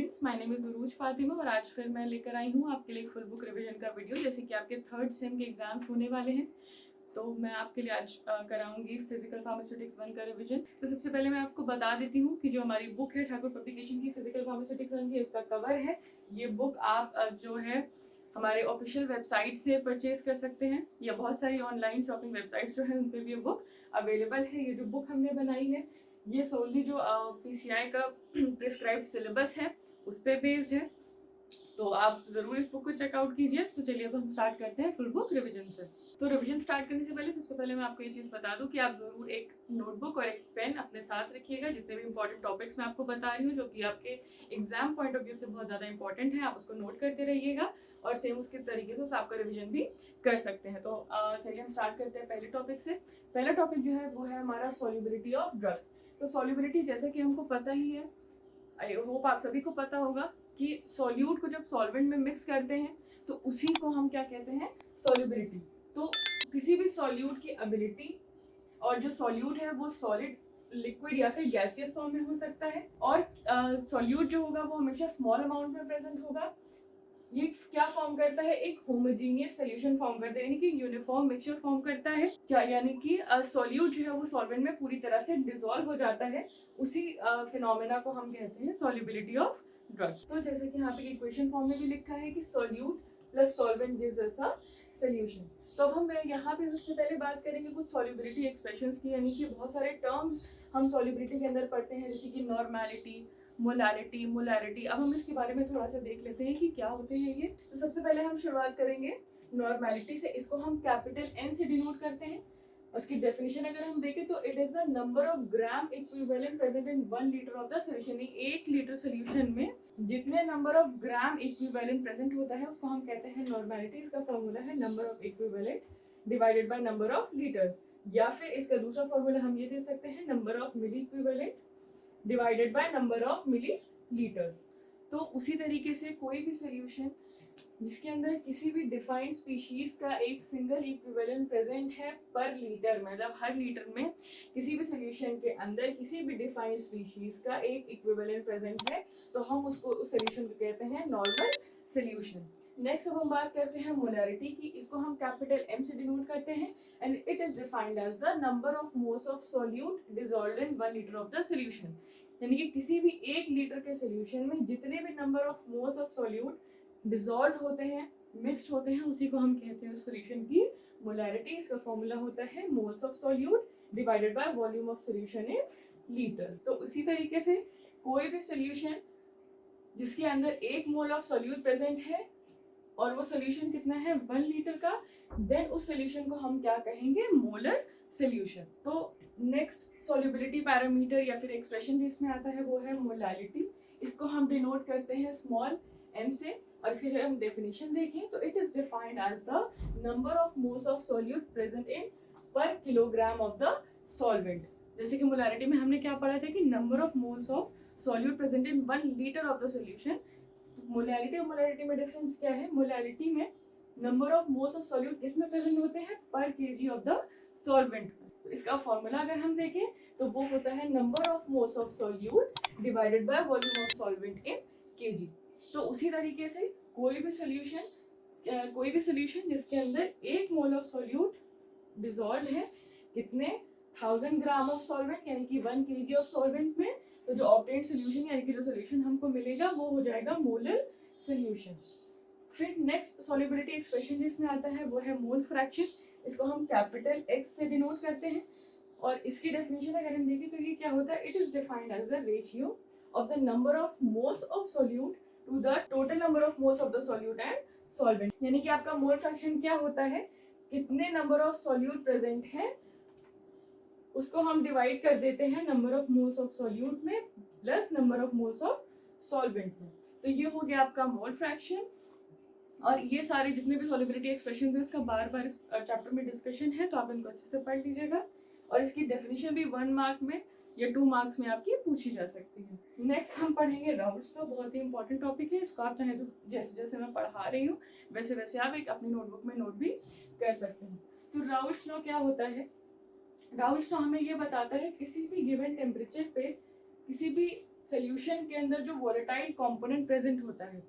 Students, my name is उरूज फातिमा और आज फिर मैं लेकर आई हूँ आपके लिए फुल बुक रिवीजन का वीडियो। जैसे कि आपके थर्ड सेम के एग्जाम्स होने वाले हैं तो मैं आपके लिए आज कराऊंगी फिजिकल फार्मास्यूटिक्स 1 का रिवीजन। तो सबसे पहले मैं आपको बता देती हूँ कि जो हमारी बुक है ठाकुर पब्लिकेशन की फिजिकल फार्मास्यूटिक्स 1 की, उसका कवर है। ये बुक आप जो है हमारे ऑफिशियल वेबसाइट से परचेज कर सकते हैं या बहुत सारी ऑनलाइन शॉपिंग वेबसाइट्स जो है उन पर भी ये बुक अवेलेबल है। ये जो बुक हमने बनाई है ये सोनली जो PCI का प्रिस्क्राइब्ड सिलेबस है उस पर बेस्ड है, तो आप जरूर इस बुक को चेकआउट कीजिए। तो चलिए अब हम स्टार्ट करते हैं फुल बुक रिवीजन से। तो रिवीजन स्टार्ट करने से पहले सबसे पहले मैं आपको ये चीज़ बता दूं कि आप जरूर एक नोटबुक और एक पेन अपने साथ रखिएगा। जितने भी इंपॉर्टेंट टॉपिक्स मैं आपको बता रही हूँ जो कि आपके एग्जाम पॉइंट ऑफ व्यू से बहुत ज़्यादा इंपॉर्टेंट है, आप उसको नोट करते रहिएगा और सेम उसके तरीके से आपका रिविजन भी कर सकते हैं। तो चलिए हम स्टार्ट करते हैं पहले टॉपिक से। पहला टॉपिक जो है वो है हमारा सॉल्युबिलिटी ऑफ ड्रग्स। तो सॉल्युबिलिटी जैसे कि हमको पता ही है, आई होप आप सभी को पता होगा कि सॉल्यूट को जब सॉल्वेंट में मिक्स करते हैं तो उसी को हम क्या कहते हैं, सॉल्युबिलिटी। तो किसी भी सॉल्यूट की एबिलिटी, और जो सॉल्यूट है वो सॉलिड, लिक्विड या फिर गैसियस फॉर्म में हो सकता है, और सॉल्यूट जो होगा वो हमेशा स्मॉल अमाउंट में प्रेजेंट होगा। ये क्या फॉर्म करता है, एक होमोजीनियस सॉल्यूशन फॉर्म करता है, यानी कि यूनिफॉर्म मिक्सचर फॉर्म करता है। क्या यानी कि सॉल्यूट जो है वो सॉल्वेंट में पूरी तरह से डिसॉल्व हो जाता है। उसी फिनोमेना को हम कहते हैं सॉल्युबिलिटी ऑफ ड्रग्स। तो जैसे कि यहाँ पे इक्वेशन फॉर्म में भी लिखा है कि solute plus solvent gives us a solution. तो अब हम यहाँ पे सबसे पहले बात करेंगे कुछ सॉल्युबिलिटी एक्सप्रेशंस की, यानी कि बहुत सारे टर्म्स हम सॉल्युबिलिटी के अंदर पढ़ते हैं, जैसे कि नॉर्मैलिटी, मोलारिटी, मोलारिटी। अब हम इसके बारे में थोड़ा सा देख लेते हैं कि क्या होते हैं ये। तो सबसे पहले हम शुरुआत करेंगे नॉर्मैलिटी से। इसको हम कैपिटल N से डिनोट करते हैं। उसकी डेफिनेशन अगर हम देखें तो it is the number of gram equivalent present in 1 litre of the solution. 1 litre solution में जितने number of gram equivalent present होता है उसको हम कहते हैं नॉर्मैलिटी। इसका फॉर्मूला है number of equivalent divided by number of litres, या फिर इसका दूसरा फॉर्मूला हम ये दे सकते हैं number of milli equivalent divided by number of millilitres. तो उसी तरीके से कोई भी सॉल्यूशन जिसके अंदर किसी भी डिफाइंड स्पीशीज का एक सिंगल इक्विवेलेंट प्रेजेंट है पर लीटर, मतलब हर लीटर में किसी भी सॉल्यूशन के अंदर किसी भी डिफाइंड स्पीशीज का एक इक्विवेलेंट प्रेजेंट है, तो हम उसको उस सॉल्यूशन को कहते हैं नॉर्मल सॉल्यूशन। नेक्स्ट अब हम बात करते हैं मोलैरिटी की। इसको हम कैपिटल M से डिनोट करते हैं and it is defined as the number of moles of solute dissolved in 1 litre of the solution. यानी कि किसी भी 1 लीटर के सॉल्यूशन में जितने भी number of moles of solute dissolve होते हैं, मिक्स्ड होते हैं, उसी को हम कहते हैं उस सॉल्यूशन की मोलैरिटी। इसका फॉर्मूला होता है moles of solute divided by volume of solution in litre. तो उसी तरीके से कोई भी सॉल्यूशन जिसके अंदर 1 मोल ऑफ सॉल्यूट प्रेजेंट है और वो सॉल्यूशन कितना है 1 लीटर का, देन उस सॉल्यूशन को हम क्या कहेंगे, मोलर सॉल्यूशन। तो नेक्स्ट सॉल्युबिलिटी पैरामीटर या फिर एक्सप्रेशन जिसमें आता है वो है मोलालिटी। इसको हम डिनोट करते हैं स्मॉल m से, और इसकी अगर हम डेफिनेशन देखें तो it is defined as the number of moles of solute present in per kilogram of the solvent. जैसे कि मोलारिटी में हमने क्या पढ़ा था कि number of moles of solute present in 1 litre of the solution. Molarity और मोलैरिटी में डिफरेंस क्या है, मोलैरिटी में number of moles of solute किसमें प्रेजेंट होते हैं, पर केजी ऑफ द सॉल्वेंट। तो इसका फॉर्मूला अगर हम देखें तो वो होता है number of moles of solute divided by volume of solvent in KG. तो उसी तरीके से कोई भी सॉल्यूशन जिसके अंदर 1 मोल ऑफ सॉल्यूट डिसॉल्व है कितने 1000 ग्राम ऑफ सॉल्वेंट यानी कि 1 केजी ऑफ सॉल्वेंट में, तो जो ऑब्टेन्ड सॉल्यूशन यानी कि जो सॉल्यूशन हमको मिलेगा वो हो जाएगा मोलर सॉल्यूशन। फिर नेक्स्ट सॉल्युबिलिटी एक्सप्रेशन जिसमें आता है वो है मोल फ्रैक्शन। इसको हम कैपिटल X से डिनोट करते हैं और इसकी डेफिनेशन अगर हम देखें तो ये क्या होता है, it is defined as the ratio of the number of moles of solute to the total number of moles of the solute and solvent. यानी कि आपका मोल फ्रैक्शन क्या होता है, कितने नंबर ऑफ सॉल्यूट प्रेजेंट है उसको हम डिवाइड कर देते हैं number of moles of solute में plus number of moles of solvent में। तो ये हो गया आपका मोल फ्रैक्शन। और ये सारे जितने भी सॉल्युबिलिटी एक्सप्रेशंस हैं इसका बार बार इस चैप्टर में डिस्कशन है, तो आप इनको अच्छे से पढ़ लीजिएगा और इसकी डेफिनेशन भी 1 मार्क में या 2 मार्क्स में आपकी पूछी जा सकती है। नेक्स्ट हम पढ़ेंगे राउल्ट्स लॉ। बहुत ही इंपॉर्टेंट टॉपिक है, इसको आप चाहे तो जैसे जैसे मैं पढ़ा रही हूँ वैसे वैसे आप एक अपनी नोटबुक में नोट भी कर सकते हैं। तो राउल्ट्स लॉ क्या होता है, राउल्ट्स लॉ हमें ये बताता है किसी भी गिवन टेम्परेचर पे किसी भी सोल्यूशन के अंदर जो वोलेटाइल कंपोनेंट प्रेजेंट होता है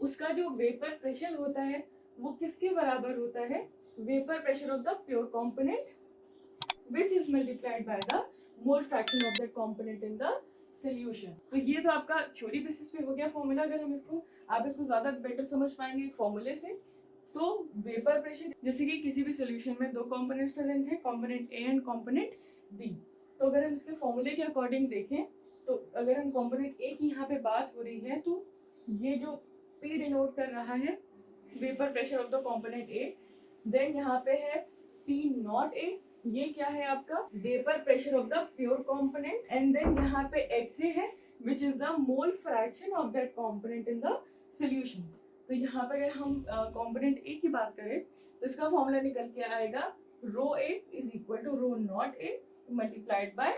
उसका जो वेपर प्रेशर होता है वो किसके बराबर होता है, vapour pressure of the pure component which is multiplied by the mole fraction of that component in the solution. तो ये तो आपका थ्योरी बेसिस पे हो गया फॉर्मूला। अगर हम इसको आप इसको ज्यादा बेटर समझ पाएंगे फॉर्मूले से, तो वेपर प्रेशर जैसे कि किसी भी सोल्यूशन में दो कंपोनेंट्स प्रेजेंट है, component A and component B. तो अगर हम इसके फॉर्मूले के अकॉर्डिंग देखें तो अगर हम कंपोनेंट ए की यहाँ पे बात हो रही है तो ये जो P डिनोट कर रहा है vapour pressure of the component A, then यहाँ पे है P नॉट ए, ये क्या है आपका vapour pressure of the pure component, and then यहाँ पे XA है which is the mole fraction of that component in the solution. तो यहाँ पे अगर हम कंपोनेंट ए की बात करें तो इसका फॉर्मूला निकल के आएगा rho A is equal to rho naught A multiplied by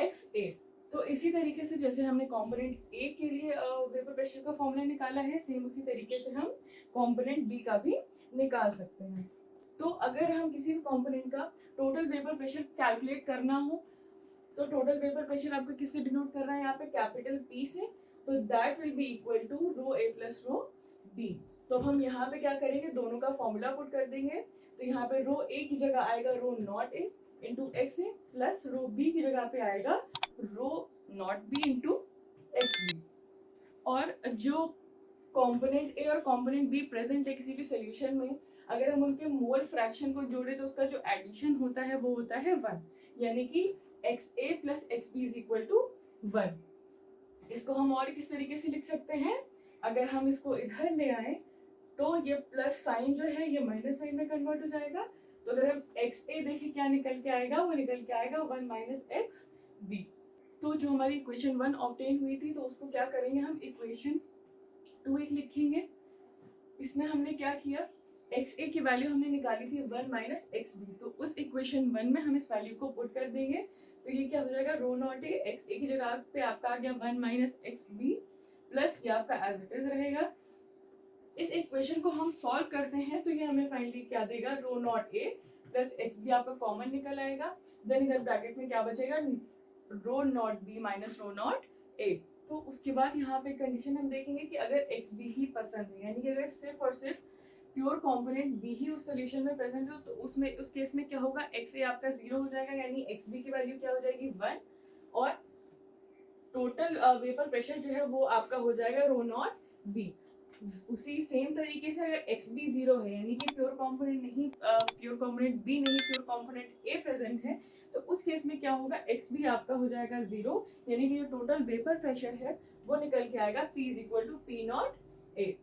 XA। तो इसी तरीके से जैसे हमने कंपोनेंट ए के लिए वेपर प्रेशर का फॉर्मूला निकाला है, सेम उसी तरीके से हम कंपोनेंट बी का भी निकाल सकते हैं। तो अगर हम किसी भी कंपोनेंट का टोटल वेपर प्रेशर कैलकुलेट करना हो तो टोटल वेपर प्रेशर आपको किससे डिनोट कर रहा है, यहाँ पे कैपिटल P से, तो that will be equal to rho A plus rho B. तो हम यहाँ पे क्या करेंगे, दोनों का फॉर्मूला पुट कर देंगे। तो यहाँ पे रो ए की जगह आएगा rho naught A into XA plus rho B की जगह पे आएगा rho naught B into XB। और जो कंपोनेंट ए और कंपोनेंट बी प्रेजेंट है किसी भी सोल्यूशन में, अगर हम उनके मोल फ्रैक्शन को जोड़े तो उसका जो एडिशन होता है वो होता है 1, यानी कि XA plus XB is equal to 1। इसको हम और किस तरीके से लिख सकते हैं, अगर हम इसको इधर ले आए तो ये प्लस साइन जो है ये माइनस साइन में कन्वर्ट हो जाएगा। तो अगर हम XA देखें क्या निकल के आएगा, वो निकल के आएगा 1 माइनस XB। तो जो हमारी इक्वेशन 1 ऑब्टेन हुई थी तो उसको क्या करेंगे, हम इक्वेशन 2 एक लिखेंगे। इसमें हमने क्या किया, XA की वैल्यू हमने निकाली थी 1 माइनस XB, तो उस इक्वेशन 1 में हम इस वैल्यू को पुट कर देंगे। तो ये क्या हो जाएगा, रो नॉट ए XA की जगह पे आपका आ गया 1 माइनस XB प्लस ये आपका एज इट इज रहेगा। इस इक्वेशन को हम सॉल्व करते हैं तो ये हमें फाइनली क्या देगा, rho naught A plus XB आपका कॉमन निकल आएगा। देन इधर ब्रैकेट में क्या बचेगा, rho naught B minus rho naught A. तो उसके बाद यहाँ पे कंडीशन हम देखेंगे कि अगर XB ही पसंद है, यानी कि अगर सिर्फ और सिर्फ प्योर कंपोनेंट बी ही उस सोल्यूशन में प्रेजेंट हो तो उसमें उस केस में क्या होगा, XA आपका 0 हो जाएगा, यानी XB की वैल्यू क्या हो जाएगी 1, और टोटल वेपर प्रेशर जो है वो आपका हो जाएगा रो नॉट बी। उसी सेम तरीके से अगर XB 0 है, यानी कि प्योर कंपोनेंट नहीं, प्योर कंपोनेंट बी नहीं, प्योर कंपोनेंट ए प्रेजेंट है, तो उस केस में क्या होगा, XB आपका हो जाएगा 0, यानी कि जो टोटल वेपर प्रेशर है वो निकल के आएगा P is equal to P naught A.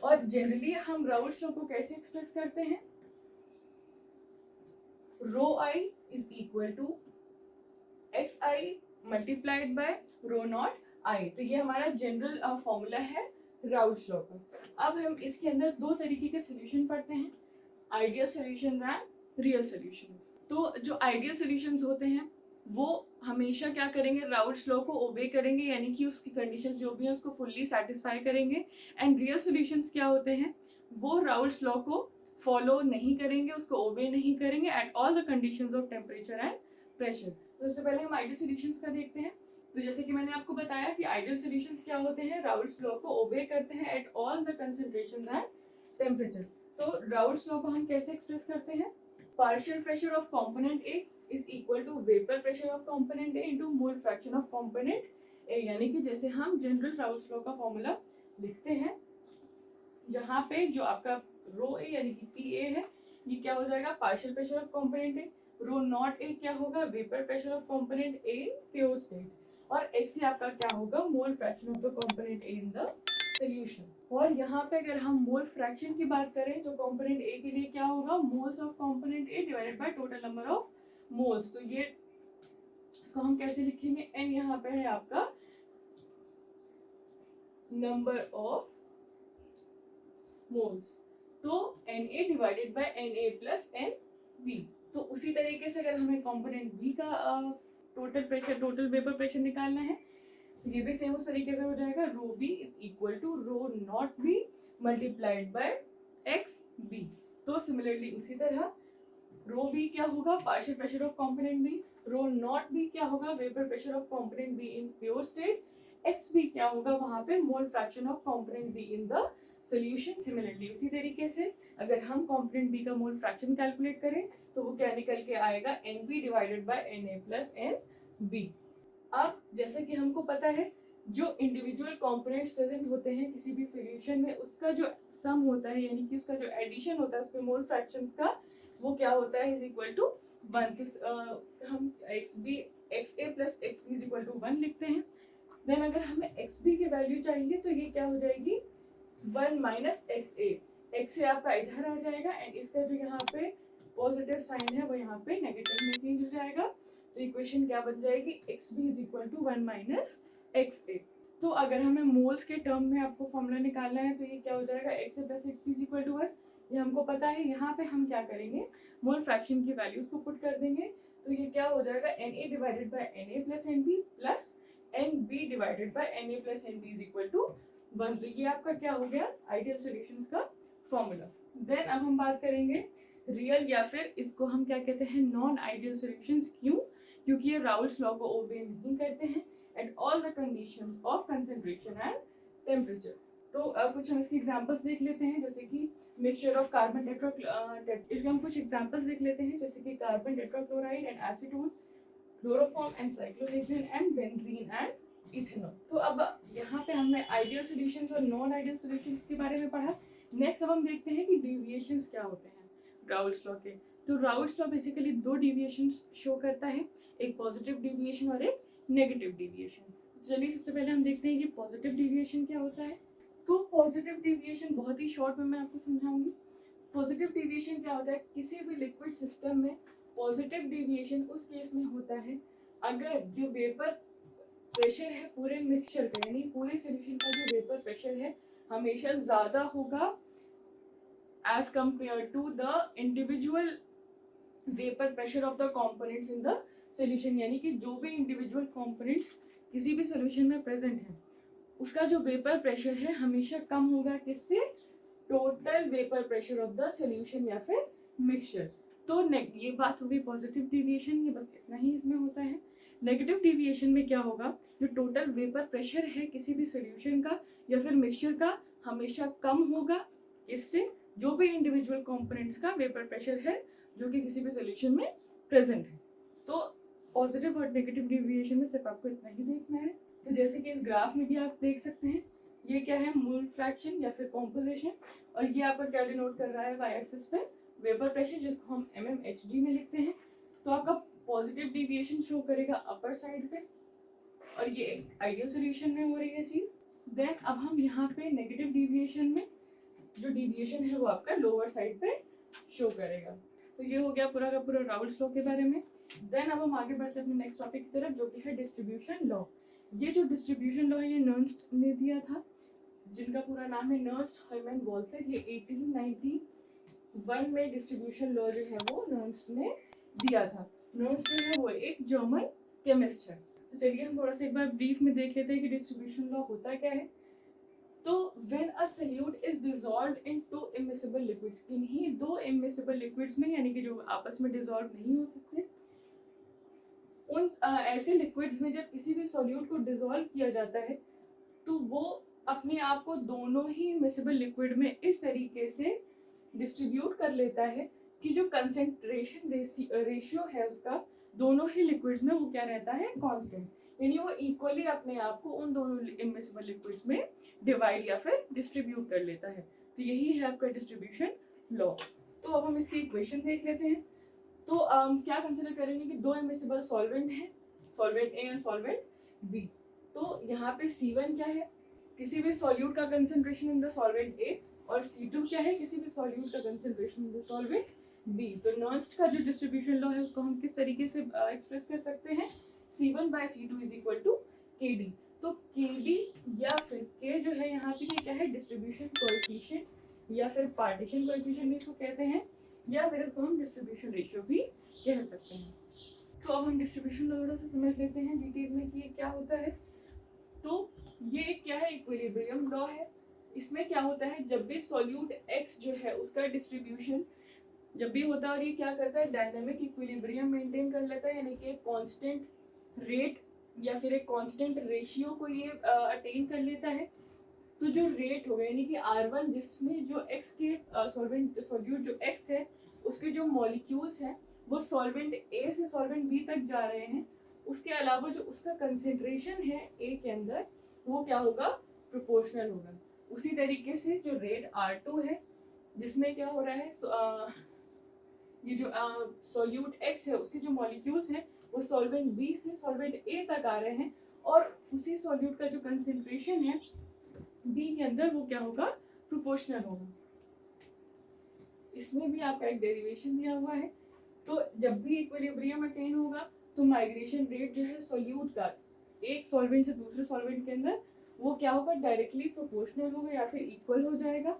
और जनरली हम राउल्ट्स लॉ को कैसे एक्सप्रेस करते हैं, rho I is equal to XI multiplied by rho naught I. तो ये हमारा जनरल फॉर्मूला है राउल्ट्स लॉ का। अब हम इसके अंदर दो तरीके के सॉल्यूशन पढ़ते हैं, ideal solutions and real solutions. तो जो आइडियल सॉल्यूशंस होते हैं वो हमेशा क्या करेंगे, राउल्ट्स लॉ को ओबे करेंगे, यानी कि उसकी कंडीशंस जो भी है उसको फुल्ली सेटिस्फाई करेंगे। एंड रियल सॉल्यूशंस क्या होते हैं, वो राउल्ट्स लॉ को फॉलो नहीं करेंगे, उसको ओबे नहीं करेंगे eight all the conditions of temperature and pressure. तो सबसे पहले हम आइडियल सॉल्यूशंस का देखते हैं। तो जैसे कि मैंने आपको बताया कि आइडियल सॉल्यूशंस क्या होते हैं, राउल्ट्स लॉ को ओबे करते हैं at all the concentrations and temperature. तो राउल्ट्स लॉ को हम कैसे एक्सप्रेस करते हैं, partial pressure of component A is equal to vapour pressure of component A into mole fraction of component A. यानी कि जैसे हम जनरल राउल्ट्स लॉ का फॉर्मूला लिखते हैं, जहाँ पे जो आपका रो ए यानी कि पी ए है, ये क्या हो जाएगा, partial pressure of component A, rho naught A क्या होगा, vapour pressure of component A pure state, और XC आपका क्या होगा, mole fraction of the component A in the solution. और यहाँ पे अगर हम मोल फ्रैक्शन की बात करें तो कंपोनेंट ए के लिए क्या होगा, moles of component A divided by total number of moles. तो ये इसको हम कैसे लिखेंगे, n यहाँ पे है आपका नंबर ऑफ मोल्स, तो Na divided by Na plus Nb। तो उसी तरीके से अगर हमें कंपोनेंट बी का total pressure, total vapour pressure निकालना है, तो ये भी सेम उस तरीके से हो जाएगा, rho B is equal to rho naught B multiplied by XB। तो सिमिलरली उसी तरह रो बी क्या होगा, partial pressure of component B, rho naught B क्या होगा, vapour pressure of component B in pure state, X B क्या होगा वहां पे, mole fraction of component B in the solution. Similarly उसी तरीके से अगर हम कंपोनेंट बी का मोल फ्रैक्शन कैलकुलेट करें तो वो क्या निकल के आएगा, N B divided by N A plus N B. अब जैसे कि हमको पता है जो इंडिविजुअल कंपोनेंट्स प्रेजेंट होते हैं किसी भी सॉल्यूशन में, उसका जो सम होता है यानी कि उसका जो एडिशन होता है उसके मोल फ्रैक्शंस का, वो क्या होता है, इज इक्वल टू 1। तो हम X B X A plus X B is equal to 1 लिखते हैं। देन अगर हमें एक्स बी की वैल्यू चाहिए तो ये क्या हो जाएगी, 1 माइनस एक्स ए। एक्स ए आपका इधर आ जाएगा एंड इसका जो यहाँ पे पॉजिटिव साइन है वो यहाँ पे नेगेटिव में चेंज हो जाएगा। तो इक्वेशन क्या बन जाएगी, X B is equal to 1 minus X A. तो अगर हमें मोल्स के टर्म में आपको फॉर्मूला निकालना है तो ये क्या हो जाएगा, X A plus X B is equal to 1। ये हमको पता है। यहाँ पे हम क्या करेंगे, मोल फ्रैक्शन की वैल्यूज को पुट कर देंगे। तो ये क्या हो जाएगा, N A divided by N A plus N B plus N B divided by N A plus N B is equal to 1। तो ये आपका क्या हो गया, आइडियल सॉल्यूशंस का फॉर्मूला। देन अब हम बात करेंगे रियल या फिर इसको हम क्या कहते हैं, नॉन आइडियल सॉल्यूशंस। क्यों, क्योंकि ये राउल्स लॉ को ओबे नहीं करते हैं at all the conditions of concentration and temperature. तो कुछ हम इसके एग्जांपल्स देख लेते हैं, जैसे कि मिक्सचर ऑफ कार्बन इसके हम कुछ एग्जांपल्स देख लेते हैं, जैसे कि carbon tetrachloride and acetone, chloroform and cyclohexane and benzene and ethanol. तो अब यहाँ पे हमने आइडियल सॉल्यूशंस और नॉन आइडियल सॉल्यूशंस के बारे में पढ़ा। नेक्स्ट अब हम देखते हैं कि डेविएशंस क्या होते हैं राउल्स लॉ के। तो Raoult's law basically 2 deviations show करता है, एक पॉजिटिव डेविएशन और एक नेगेटिव डेविएशन। चलिए सबसे पहले हम देखते हैं कि पॉजिटिव डेविएशन क्या होता है। तो पॉजिटिव डेविएशन बहुत ही शॉर्ट में मैं आपको समझाऊंगी। पॉजिटिव डेविएशन क्या होता है, किसी भी लिक्विड सिस्टम में पॉजिटिव डेविएशन उस केस में होता है अगर जो वेपर प्रेशर है पूरे मिक्सचर का, यानी पूरे सॉल्यूशन का जो वेपर प्रेशर है हमेशा ज्यादा होगा as compare to the individual vapour pressure of the components in the solution. यानी कि जो भी इंडिविजुअल कंपोनेंट्स किसी भी सॉल्यूशन में प्रेजेंट है उसका जो वेपर प्रेशर है हमेशा कम होगा किससे, total vapour pressure of the solution या फिर मिक्सचर। तो ये बात होगी पॉजिटिव डेविएशन, ये बस इतना ही इसमें होता है। नेगेटिव डेविएशन में क्या होगा, जो टोटल वेपर प्रेशर है किसी भी सॉल्यूशन का या फिर मिक्सचर का हमेशा कम होगा, इससे जो भी इंडिविजुअल कंपोनेंट्स का वेपर प्रेशर है जो कि किसी भी सॉल्यूशन में प्रेजेंट है। तो पॉजिटिव और नेगेटिव डेविएशन में सिर्फ आपको इतना ही देखना है। तो जैसे कि इस ग्राफ में भी आप देख सकते हैं, ये क्या है, मोल फ्रैक्शन या फिर कॉम्पोजिशन, और ये आपका क्या डिनोट कर रहा है वाई एक्सिस पे वेपर प्रेशर, जिसको हम mmHg में लिखते हैं। तो आपका पॉजिटिव डेविएशन शो करेगा अपर साइड पे, और ये एक आइडियल सॉल्यूशन में हो रही है चीज। देन अब हम यहाँ पे नेगेटिव डेविएशन में जो डेविएशन है वो आपका लोअर साइड पे शो करेगा। तो ये हो गया पूरा का पूरा राउल्स लॉ के बारे में। देन अब हम आगे बढ़ते हैं अपने नेक्स्ट टॉपिक की तरफ, जो कि है डिस्ट्रीब्यूशन लॉ। ये जो डिस्ट्रीब्यूशन लॉ है ये नर्न्स्ट ने दिया था, जिनका पूरा नाम है नर्न्स्ट हाइमन वॉल्टर। ये 1891 में डिस्ट्रीब्यूशन लॉ जो है वो नर्न्स्ट ने दिया था। नर्न्स्ट जो है वो एक जर्मन केमिस्ट है। तो चलिए हम थोड़ा सा एक बार ब्रीफ में देख लेते हैं कि डिस्ट्रीब्यूशन लॉ होता क्या है। तो when a solute is dissolved in 2 immiscible liquids, किन्हीं 2 इमिसिबल लिक्विड्स में, यानी कि जो आपस में डिसॉल्व नहीं हो सकते, उन ऐसे लिक्विड्स में जब किसी भी सॉल्यूट को डिसॉल्व किया जाता है तो वो अपने आप को दोनों ही मिसिबल लिक्विड में इस तरीके से डिस्ट्रीब्यूट कर लेता है कि जो कंसेंट्रेशन रेशियो है उसका दोनों ही लिक्विड्स में वो क्या रहता है, कांस्टेंट। यानी वो इक्वली अपने आप को उन दोनों इमिसिबल लिक्विड्स में डिवाइड या फिर डिस्ट्रीब्यूट कर लेता है। तो यही है आपका डिस्ट्रीब्यूशन लॉ। तो अब हम इसकी इक्वेशन देख लेते हैं। तो क्या कंसिडर करेंगे कि 2 इमिसिबल सॉल्वेंट हैं, solvent A and solvent B. तो यहाँ पे C1 क्या है, किसी भी सॉल्यूट का concentration in the solvent A, और C2 क्या है, किसी भी सॉल्यूट का concentration in the solvent B. तो नर्न्स्ट का जो डिस्ट्रीब्यूशन लॉ है उसको हम किस तरीके से एक्सप्रेस कर सकते हैं, C1 by C2 is equal to KD। तो KD या फिर K जो है यहाँ पे ये क्या है, डिस्ट्रीब्यूशन कोएफिशिएंट या फिर पार्टीशन कोएफिशिएंट इसको कहते हैं, या फिर इसको हम डिस्ट्रीब्यूशन रेशियो भी कह सकते हैं। तो अब हम डिस्ट्रीब्यूशन लॉ थोड़ा सा समझ लेते हैं डिटेल में कि ये क्या होता है। तो ये क्या है, इक्विलिब्रियम लॉ है। इसमें क्या होता है, जब भी सॉल्यूट X जो है उसका डिस्ट्रीब्यूशन जब भी होता है और ये क्या करता है, डायनामिक इक्विलिब्रियम मेंटेन कर लेता है, यानी कि एक कांस्टेंट रेट या फिर एक कांस्टेंट रेशियो को ये अटेन कर लेता है। तो जो रेट होगा यानी कि R1 जिसमें जो x के सॉल्यूट जो x है उसके जो मॉलिक्यूल्स हैं वो सॉल्वेंट A से सॉल्वेंट B तक जा रहे हैं, उसके अलावा जो उसका कंसेंट्रेशन है A के अंदर वो क्या होगा, प्रोपोर्शनल होगा। उसी तरीके से जो रेट R2 है जिसमें क्या हो रहा है, ये जो सॉल्यूट X है उसके जो मॉलिक्यूल्स हैं वो सॉल्वेंट B से सॉल्वेंट A तक आ रहे हैं और उसी सॉल्यूट का जो कंसेंट्रेशन है B के अंदर वो क्या होगा, प्रोपोर्शनल होगा। इसमें भी आपका एक डेरिवेशन दिया हुआ है। तो जब भी इक्विलिब्रियम अटेन होगा तो माइग्रेशन रेट जो है सॉल्यूट का एक सॉल्वेंट से दूसरे सॉल्वेंट के अंदर वो क्या होगा, डायरेक्टली प्रोपोर्शनल होगा या फिर इक्वल हो जाएगा।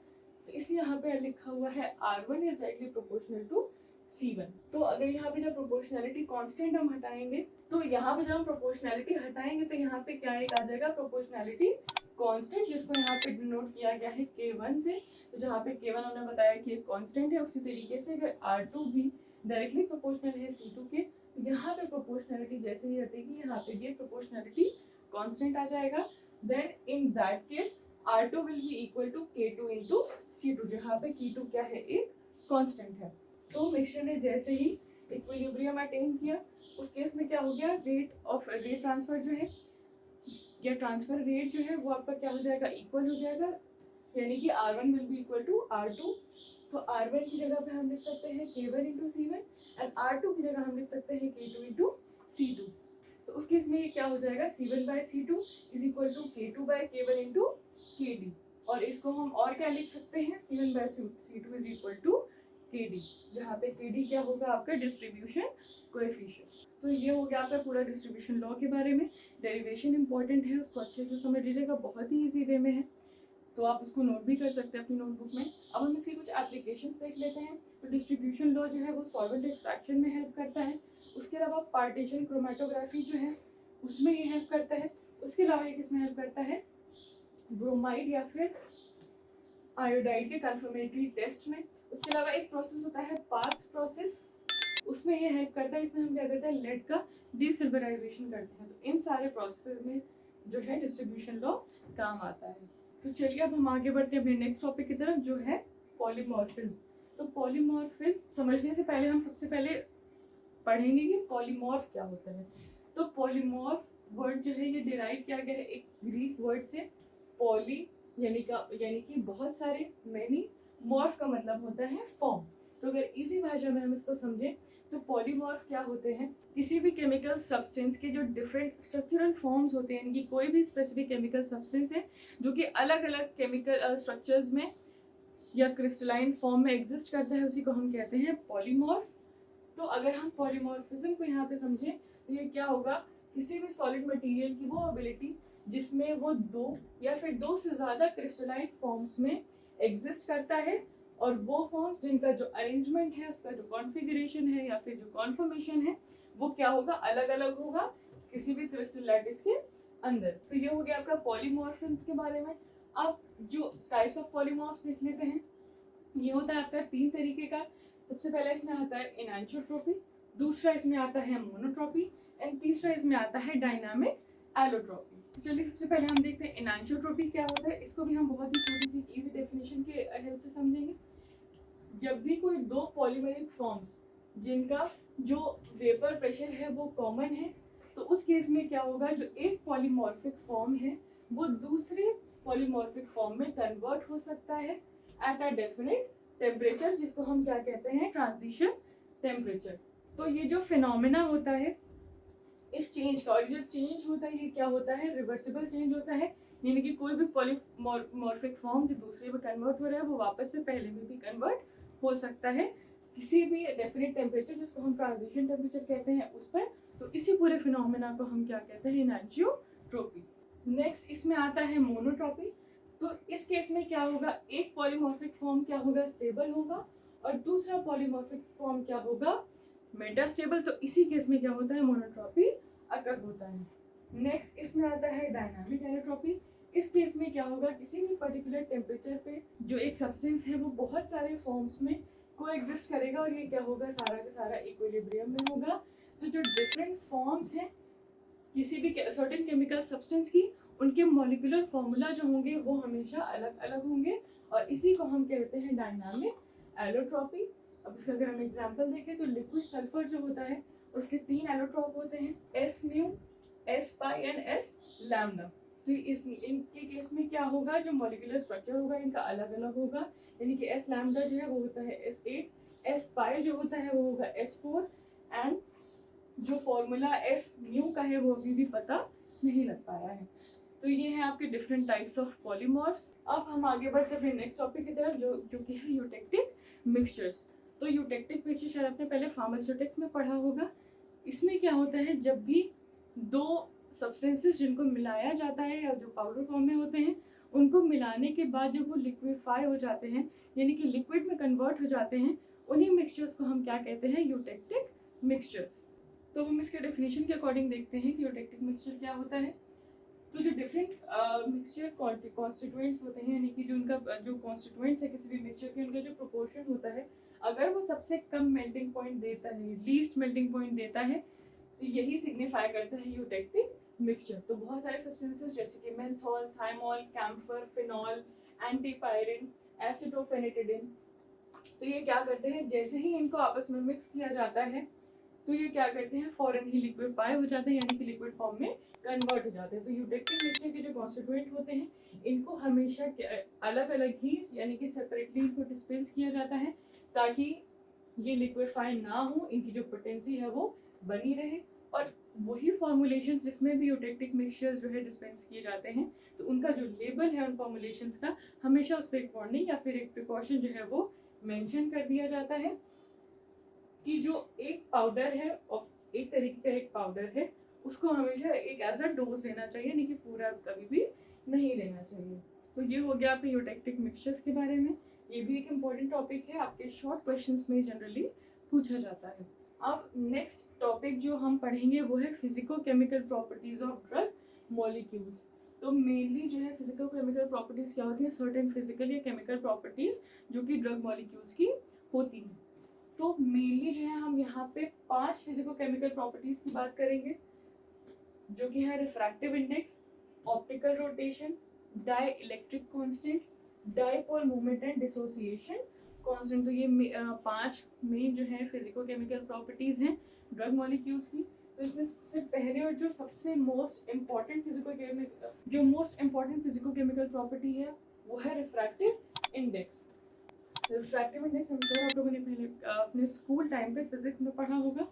तो इसलिए यहाँ पे लिखा हुआ है R1 is directly proportional to C1। तो अगर यहाँ पे जब प्रोपोर्शनैलिटी कांस्टेंट हम हटाएंगे तो यहाँ पे जब हम प्रोपोर्शनैलिटी हटाएंगे तो यहाँ पे क्या एक आ जाएगा, प्रोपोर्शनैलिटी कांस्टेंट, जिसको यहाँ पे डिनोट किया गया है K1 से। तो जहाँ पे K1 हमने बताया कि एक कांस्टेंट है, उसी तरीके से अगर R2 भी डायरेक्टली प्रोपोर्शनल है C2 के तो यहाँ पे प्रोपोर्शनैलिटी जैसे ही हटेगी यहाँ पे भी प्रोपोर्शनैलिटी कांस्टेंट आ जाएगा। Then in that case R2 will be equal to K2 into C2, जहाँ पे K2 क्या है, एक कांस्टेंट है। तो मिक्सचर ने जैसे ही इक्विलिब्रियम अटेन किया उस केस में क्या हो गया, रेट ट्रांसफर जो है या ट्रांसफर रेट जो है वो आपका क्या हो जाएगा, इक्वल हो जाएगा, यानी कि R1 will be equal to R2। तो R1 की जगह पे हम लिख सकते हैं K1 into C1 and R2 की जगह हम लिख सकते हैं K2 इंटू C2। तो उस केस में ये क्या हो जाएगा, C1 by C2 is equal to K2 by K1 into KD। और इसको हम और क्या लिख सकते हैं, C1 by C2 is equal to KD, जहाँ पे KD क्या होगा, आपका डिस्ट्रीब्यूशन कोएफिशिएंट। तो ये हो गया आपका पूरा डिस्ट्रीब्यूशन लॉ के बारे में। डेरिवेशन इंपॉर्टेंट है, उसको अच्छे से समझ लीजिएगा, बहुत ही इजी वे में है, तो आप उसको नोट भी कर सकते हैं अपनी नोटबुक में। अब हम इसकी कुछ एप्लीकेशंस देख लेते हैं। तो डिस्ट्रीब्यूशन लॉ जो है वो सॉल्वेंट एक्सट्रैक्शन में हेल्प करता है, उसके अलावा पार्टीशन क्रोमेटोग्राफी जो है उसमें ये हेल्प करता है, उसके अलावा ये किसमें हेल्प करता है, ब्रोमाइड या फिर आयोडाइड के कंफर्मेटरी टेस्ट में। उसके अलावा एक प्रोसेस होता है पार्क्स प्रोसेस, उसमें ये हेल्प करता है, इसमें हम क्या करते हैं, लेड का डीसिल्वराइजेशन करते हैं। तो इन सारे प्रोसेस में जो है डिस्ट्रीब्यूशन लॉ काम आता है। तो चलिए अब हम आगे बढ़ते हैं अपने नेक्स्ट टॉपिक की तरफ जो है पॉलीमॉर्फिज्म। तो पॉलीमॉर्फिज्म समझने से पहले हम सबसे पहले पढ़ेंगे कि पॉलीमॉर्फ क्या होता है। तो पॉलीमॉर्फ वर्ड जो है ये डिराइव किया गया है एक ग्रीक वर्ड से, पॉली यानी कि बहुत सारे, मैनी, मॉर्फ का मतलब होता है फॉर्म। तो अगर इजी भाषा में हम इसको समझें तो पॉलीमॉर्फ क्या होते हैं, किसी भी केमिकल सब्सटेंस के जो डिफरेंट स्ट्रक्चरल फॉर्म्स होते हैं, यानी कि कोई भी स्पेसिफिक केमिकल सब्सटेंस है जो कि अलग अलग केमिकल स्ट्रक्चर्स में या क्रिस्टलाइन फॉर्म में एग्जिस्ट करता है, उसी को हम कहते हैं पॉलीमॉर्फ। तो अगर हम पॉलीमॉर्फिज्म को यहाँ पे समझें तो ये क्या होगा, किसी भी सॉलिड मटेरियल की वो एबिलिटी जिसमें वो दो या फिर दो से ज़्यादा क्रिस्टलाइन फॉर्म्स में एग्जिस्ट करता है, और वो फॉर्म्स जिनका जो अरेंजमेंट है, उसका जो कॉन्फ़िगरेशन है या फिर जो कॉन्फॉर्मेशन है वो क्या होगा, अलग अलग होगा किसी भी क्रिस्टल लैटिस के अंदर। तो ये हो गया आपका पॉलीमॉर्फिज्म के बारे में। अब जो टाइप्स ऑफ पॉलीमॉर्फ्स देख लेते हैं, ये होता है आपका 3 तरीके का। सबसे पहले इसमें आता है एनांटियोट्रॉपी, दूसरा इसमें आता है मोनोट्रॉपी एंड तीसरा इसमें आता है डायनामिक एलोट्रॉपी। चलिए सबसे पहले हम देखते हैं एनांटियोट्रॉपी क्या होता है। इसको भी हम बहुत ही छोटी सी इजी डेफिनेशन के हेल्प से समझेंगे। जब भी कोई दो पॉलीमेरिक फॉर्म्स जिनका जो वेपर प्रेशर है वो कॉमन है, तो उस केस में क्या होगा, जो एक पॉलीमॉर्फिक फॉर्म है वो दूसरे पॉलीमॉर्फिक फॉर्म में कन्वर्ट हो सकता है एट अ डेफिनेट टेम्परेचर, जिसको हम क्या कहते हैं, ट्रांजिशन टेम्परेचर। तो ये जो फिनोमेना होता है इस चेंज का, और जो चेंज होता है ये क्या होता है, रिवर्सिबल चेंज होता है, यानी कि कोई भी पॉलीमॉर्फिक फॉर्म जो दूसरे में कन्वर्ट हो रहा है वो वापस से पहले में भी कन्वर्ट हो सकता है किसी भी डेफिनेट टेम्परेचर, जिसको हम ट्रांजिशन टेम्परेचर कहते हैं, उस पर। तो इसी पूरे फिनोमेना को हम क्या कहते हैं, एनांटियोट्रॉपी। नेक्स्ट इसमें आता है मोनोट्रॉपी। तो इस केस में क्या होगा, एक पॉलीमॉर्फिक फॉर्म क्या होगा, स्टेबल होगा, और दूसरा पॉलीमॉर्फिक फॉर्म क्या होगा, मेटास्टेबल। तो इसी केस में क्या होता है, मोनोट्रॉपी अकर होता है। नेक्स्ट इसमें आता है डायनामिक एलोट्रॉपी। इस केस में क्या होगा, किसी भी पर्टिकुलर टेम्परेचर पे जो एक सब्सटेंस है वो बहुत सारे फॉर्म्स में को एग्जिस्ट करेगा और ये क्या होगा, सारा का सारा इक्विलिब्रियम में होगा। तो जो डिफरेंट फॉर्म्स हैं किसी भी सर्टेन केमिकल सब्सटेंस की, उनके मॉलिक्यूलर फॉर्मूला जो होंगे वो हमेशा अलग अलग होंगे और इसी को हम कहते हैं डायनामिक एलोट्रॉपी। अब इसका अगर हम एग्जांपल देखें तो लिक्विड सल्फर जो होता है उसके 3 एलोट्रॉप होते हैं, S mu, S pi and S lambda. तो इनके केस में क्या होगा, जो मॉलिक्यूलर स्ट्रक्चर होगा इनका अलग अलग होगा, यानी कि एस लैम्डा जो है वो होता है S8, एस पाई जो होता है वो होगा S4 एंड जो फॉर्मूला एस म्यू का है वो अभी भी पता नहीं लग पाया है। तो ये है आपके डिफरेंट टाइप्स ऑफ पॉलीमर्स। अब हम आगे बढ़ते हैं नेक्स्ट टॉपिक की तरफ जो कि है यूटेक्टिक मिक्सचर्स। तो यूटेक्टिक मिक्सचर शायद आपने पहले फार्मास्यूटिक्स में पढ़ा होगा। इसमें क्या होता है, जब भी दो सब्सटेंसेस जिनको मिलाया जाता है या जो पाउडर फॉर्म में होते हैं उनको मिलाने के बाद जब वो लिक्विफाई हो जाते हैं यानी कि लिक्विड में कन्वर्ट हो जाते हैं, उन्हीं मिक्सचर्स को हम क्या कहते हैं, यूटेक्टिक मिक्सचर्स। तो हम इसके डेफिनेशन के अकॉर्डिंग देखते हैं कि यूटेक्टिक मिक्सचर क्या होता है। तो जो डिफरेंट मिक्सचर कॉन्स्टिट्यूएंट्स होते हैं, यानी कि जो उनका जो कॉन्स्टिट्यूएंट्स है किसी भी मिक्सचर के, उनका जो प्रोपोर्शन होता है, अगर वो सबसे कम मेल्टिंग पॉइंट देता है, लीस्ट मेल्टिंग पॉइंट देता है, तो यही सिग्निफाई करता है यूटेक्टिक मिक्सचर। तो बहुत सारे सब्सटेंसेस जैसे कि menthol, thymol, camphor, phenol, antipyrine, acetophenetidin, तो ये क्या करते हैं, जैसे ही इनको आपस में मिक्स किया जाता है तो ये क्या करते हैं, फौरन ही लिक्विफाई हो जाते हैं, यानी कि लिक्विड फॉर्म में कन्वर्ट हो जाते हैं। तो यूटेक्टिक मिक्सचर के जो कॉन्स्टिट्यूएंट होते हैं इनको हमेशा अलग अलग ही यानी कि सेपरेटली इनको डिस्पेंस किया जाता है ताकि ये लिक्विफाई ना हो, इनकी जो पोटेंसी है वो बनी रहे। और वही फॉर्मुलेशंस जिसमें भी यूटेक्टिक मिक्सचर्स जो है डिस्पेंस किए जाते हैं तो उनका जो लेबल है उन फॉर्मुलेशंस का, हमेशा उस पर एक वार्निंग या फिर एक प्रिकॉशन जो है वो मेंशन कर दिया जाता है कि जो एक पाउडर है और एक तरीके का एक पाउडर है उसको हमेशा एक एज अ डोज लेना चाहिए, नहीं कि पूरा कभी भी नहीं लेना चाहिए। तो ये हो गया आपके यूटेक्टिक मिक्सचर्स के बारे में। ये भी एक इम्पॉर्टेंट टॉपिक है, आपके शॉर्ट क्वेश्चंस में जनरली पूछा जाता है। अब नेक्स्ट टॉपिक जो हम पढ़ेंगे वो है physico chemical properties of drug molecules. तो मेनली जो है फिजिकल केमिकल प्रॉपर्टीज क्या होती है, सर्टेन फिजिकल या केमिकल प्रॉपर्टीज जो कि ड्रग मॉलिक्यूल्स की होती हैं। तो मेनली जो है हम यहाँ पे 5 फिजिको केमिकल प्रॉपर्टीज की बात करेंगे जो कि है refractive index, optical rotation, dielectric constant, dipole movement and dissociation constant. तो ये 5 मेन जो है फिजिको केमिकल प्रॉपर्टीज हैं ड्रग मॉलिक्यूल्स की। तो इसमें सबसे पहले और जो सबसे most important physico chemical property है वो है रिफ्रैक्टिव इंडेक्स। रिफ्रैक्टिव इंडेक्स हम आप लोगों ने पहले अपने स्कूल टाइम पे फिजिक्स में पढ़ा होगा।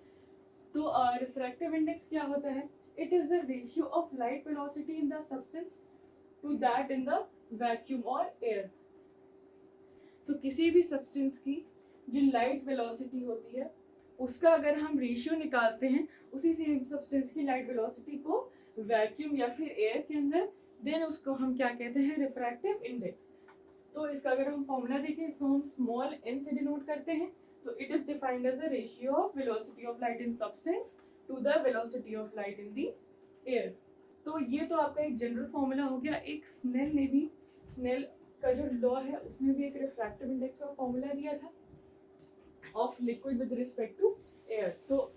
तो रिफ्रैक्टिव इंडेक्स क्या होता है, it is the ratio of light velocity in the substance to that in the vacuum और एयर। तो किसी भी सब्सटेंस की जो लाइट वेलोसिटी होती है उसका अगर हम रेशियो निकालते हैं उसी सेम सब्सटेंस की लाइट वेलोसिटी को वैक्यूम या फिर एयर के अंदर, देन उसको हम क्या कहते हैं, रिफ्रैक्टिव इंडेक्स। तो इसका अगर हम फॉर्मूला देखें, इसको हम स्मॉल n से डिनोट करते हैं। तो it is defined as the ratio of velocity of light in substance to the velocity of light in the air. तो ये तो आपका एक जनरल फॉर्मूला हो गया। एक स्नेल का जो लॉ है उसने भी एक रिफ्रैक्टिव इंडेक्स का फॉर्मूला दिया था of liquid with respect to air. तो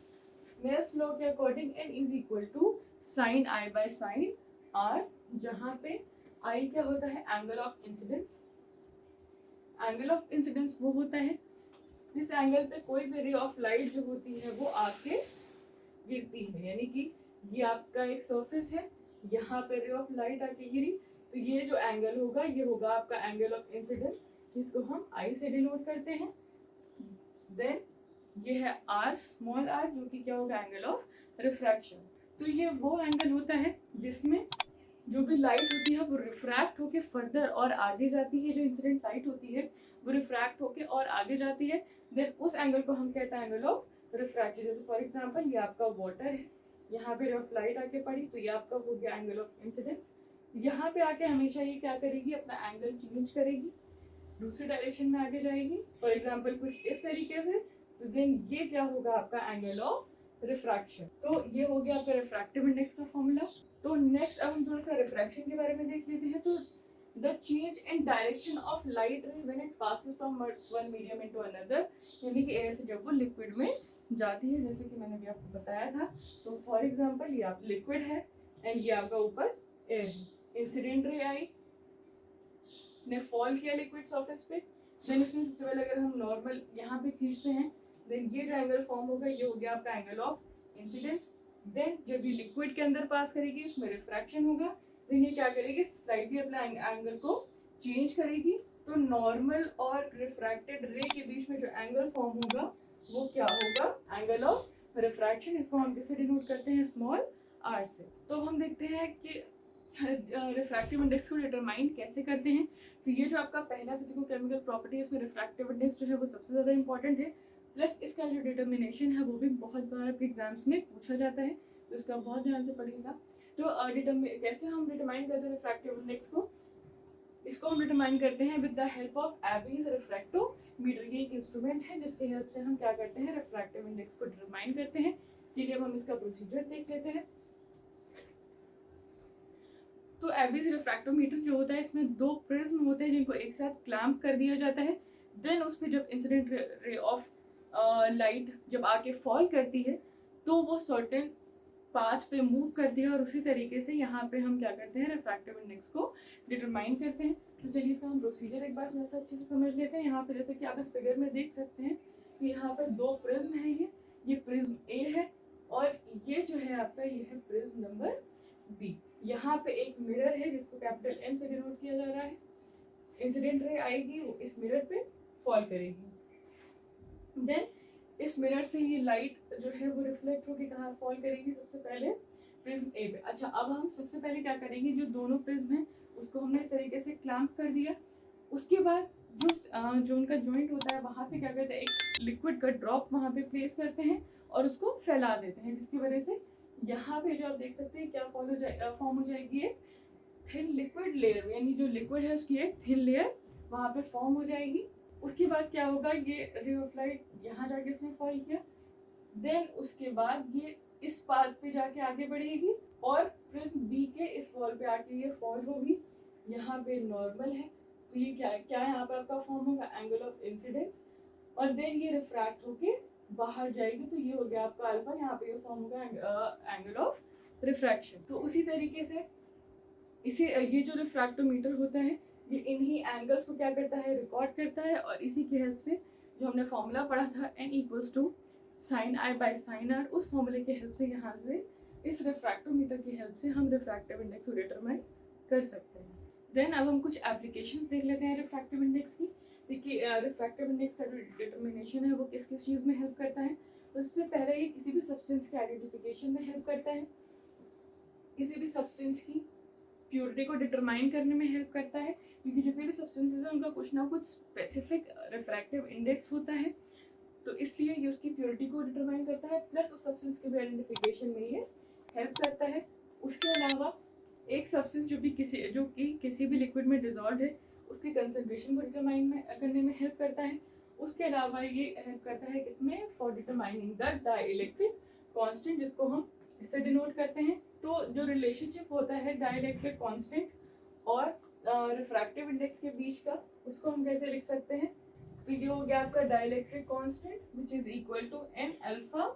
स्नेल्स लॉ के according n is equal to sine i by sine r, जहाँ पे i क्या होता है, angle of incidence. Angle of incidence वो होता है जिस एंगल पे कोई भी रे ऑफ लाइट जो होती है वो आके गिरती है, यानी कि ये आपका एक सरफेस है, यहाँ पे रे ऑफ लाइट आके गिरी, तो ये जो एंगल होगा ये होगा आपका एंगल ऑफ इंसिडेंस, जिसको हम आई से डिनोट करते हैं। देन ये है आर, स्मॉल आर, जो कि क्या होगा, एंगल ऑफ रिफ्रैक्शन। तो ये वो एंगल होता है जिसमें जो भी लाइट होती है वो रिफ्रैक्ट होके फर्दर और आगे जाती है, जो इंसिडेंट लाइट होती है वो रिफ्रैक्ट होके और आगे जाती है, देन उस एंगल को हम कहते हैं एंगल ऑफ रिफ्रैक्शन। जैसे फॉर एग्जांपल ये आपका वाटर है, यहाँ पे ऑफ लाइट आके पड़ी तो ये आपका हो गया एंगल ऑफ इंसिडेंस। यहाँ पे आके हमेशा ये क्या करेगी, अपना एंगल चेंज करेगी, दूसरी डायरेक्शन में आगे जाएगी, फॉर एग्जाम्पल कुछ इस तरीके से, तो देन ये क्या होगा आपका एंगल ऑफ रिफ्रैक्शन। तो ये हो गया आपका रिफ्रैक्टिव इंडेक्स का फॉर्मूला। तो नेक्स्ट अब हम थोड़ा सा रिफ्रैक्शन के बारे में देख लेते हैं। तो the change in direction of light रे when it passes from one medium into another, यानी कि एयर से जब वो लिक्विड में जाती है, जैसे कि मैंने अभी आपको बताया था। तो फॉर एग्जांपल ये आप लिक्विड है एंड ये आपका ऊपर एयर है, इंसिडेंट रे आई, इसने फॉल किया लिक्विड सरफेस पे, देन इसमें सबसे पहले अगर हम नॉर्मल यहाँ पे खींचते हैं, देन ये जो एंगल फॉर्म होगा ये हो गया आपका एंगल ऑफ इंसिडेंस। देन जब ये लिक्विड के अंदर पास करेगी इसमें रिफ्रैक्शन होगा, देन ये क्या करेगी, स्लाइटली अपने एंगल को चेंज करेगी। तो नॉर्मल और रिफ्रैक्टेड रे के बीच में जो एंगल फॉर्म होगा वो क्या होगा, एंगल ऑफ रिफ्रैक्शन। इसको हम किससे डिनोट करते हैं, स्मॉल आर से। तो हम देखते हैं कि रिफ्रैक्टिव इंडेक्स को डिटरमाइन कैसे करते हैं। तो ये जो आपका पहला फिजिको केमिकल प्रॉपर्टी है, इसमें रिफ्रैक्टिव इंडेक्स जो है वो सबसे ज़्यादा इंपॉर्टेंट है, प्लस इसका जो डिटर्मिनेशन है वो भी बहुत बार आपके एग्जाम्स में पूछा जाता है, तो इसका बहुत ध्यान से पढ़िएगा। तो कैसे हम डिटरमाइन करते हैं रिफ्रैक्टिव इंडेक्स को, इसको हम डिटरमाइन करते हैं with the help of Abies refractometer. ये एक इंस्ट्रूमेंट है जिसके हेल्प से हम क्या करते हैं, रिफ्रैक्टिव इंडेक्स को डिटरमाइन करते हैं। चलिए अब हम इसका प्रोसीजर देख लेते हैं। तो एबीज रिफ्रैक्टोमीटर जो होता है, इसमें दो प्रिज्म होते हैं जिनको एक साथ क्लैंप कर दिया जाता है। देन उस पर जब इंसिडेंट रे ऑफ लाइट जब आके फॉल करती है तो वो सर्टेन पाथ पे मूव करती है, और उसी तरीके से यहाँ पे हम क्या करते हैं, रिफ्रैक्टिव इंडेक्स को डिटरमाइन करते हैं। तो चलिए इसका हम प्रोसीजर एक बार थोड़ा सा अच्छे से समझ लेते हैं। यहाँ पे जैसे कि आप इस फिगर में देख सकते हैं कि यहाँ पर दो प्रिज्म है, ये प्रिज्म ए है और ये जो है आपका ये है प्रिज्म नंबर बी। यहाँ पे एक मिरर है जिसको कैपिटल एम से डिनोट किया जा रहा है। इंसिडेंट रे आएगी, वो इस मिरर पे फॉल करेगी। देन इस मिरर से ये लाइट जो है वो रिफ्लेक्ट होकर कहाँ फॉल करेगी, सबसे पहले प्रिज्म ए पे। अच्छा, अब हम सबसे पहले क्या करेंगे, जो दोनों प्रिज्म हैं उसको हमने इस तरीके से क्लैंप कर दिया। उसके बाद जो उनका जॉइंट होता है वहाँ पे क्या करते हैं, एक लिक्विड का ड्रॉप वहाँ पे प्लेस करते हैं और उसको फैला देते हैं, जिसकी वजह से यहाँ पे जो आप देख सकते हैं क्या फॉर्म हो जाएगी, एक थिन लिक्विड लेयर, यानी जो लिक्विड है उसकी एक थिन लेयर वहाँ पे फॉर्म हो जाएगी। उसके बाद क्या होगा, ये रे ऑफ लाइट यहाँ जाके इसने फॉल किया, देन उसके बाद ये इस पाथ पे जाके आगे बढ़ेगी और प्रिज्म बी के इस वॉल पे आके ये फॉल होगी। यहाँ पे नॉर्मल है तो ये क्या यहाँ पे आपका फॉर्म होगा एंगल ऑफ इंसिडेंस, और देन ये रिफ्रैक्ट होके बाहर जाएगी, तो ये हो गया आपका अल्फा। यहाँ पे ये फॉर्म होगा एंगल ऑफ रिफ्रैक्शन। तो उसी तरीके से ये जो रिफ्रैक्टोमीटर होता है ये इन्हीं एंगल्स को क्या करता है, रिकॉर्ड करता है, और इसी की हेल्प से जो हमने फॉर्मूला पढ़ा था n equals to sine I by sine R, उस फॉर्मूले की हेल्प से यहाँ से इस रिफ्रैक्टोमीटर की हेल्प से हम रिफ्रैक्टिव इंडेक्स को डिटरमाइन कर सकते हैं। देन अब हम कुछ एप्लीकेशंस देख लेते हैं रिफ्रैक्टिव इंडेक्स की। देखिए रिफ्रैक्टिव इंडेक्स का जो डिटर्मिनेशन है वो किस किस चीज़ में हेल्प करता है। तो सबसे पहले ये किसी भी सब्सटेंस के आइडेंटिफिकेशन में हेल्प करता है, किसी भी सब्सटेंस की प्योरिटी को डिटरमाइन करने में हेल्प करता है, क्योंकि जितने भी सब्सटेंसेस हैं उनका कुछ ना कुछ स्पेसिफिक रिफ्रैक्टिव इंडेक्स होता है, तो इसलिए ये उसकी प्योरिटी को डिटरमाइन करता है, प्लस उस सब्सटेंस के भी आइडेंटिफिकेशन में ये हेल्प करता है। उसके अलावा एक सब्सटेंस जो कि किसी भी लिक्विड में डिजॉल्व है उसकी कंसंट्रेशन को डिटरमाइन करने में हेल्प करता है। उसके अलावा ये हेल्प करता है किसमें, for determining the dielectric constant, जिसको हम इससे डिनोट करते हैं। तो जो रिलेशनशिप होता है डाइलेक्ट्रिक कांस्टेंट और रिफ्रैक्टिव इंडेक्स के बीच का, उसको हम कैसे लिख सकते हैं, तो ये हो गया आपका dielectric constant which is equal to n alpha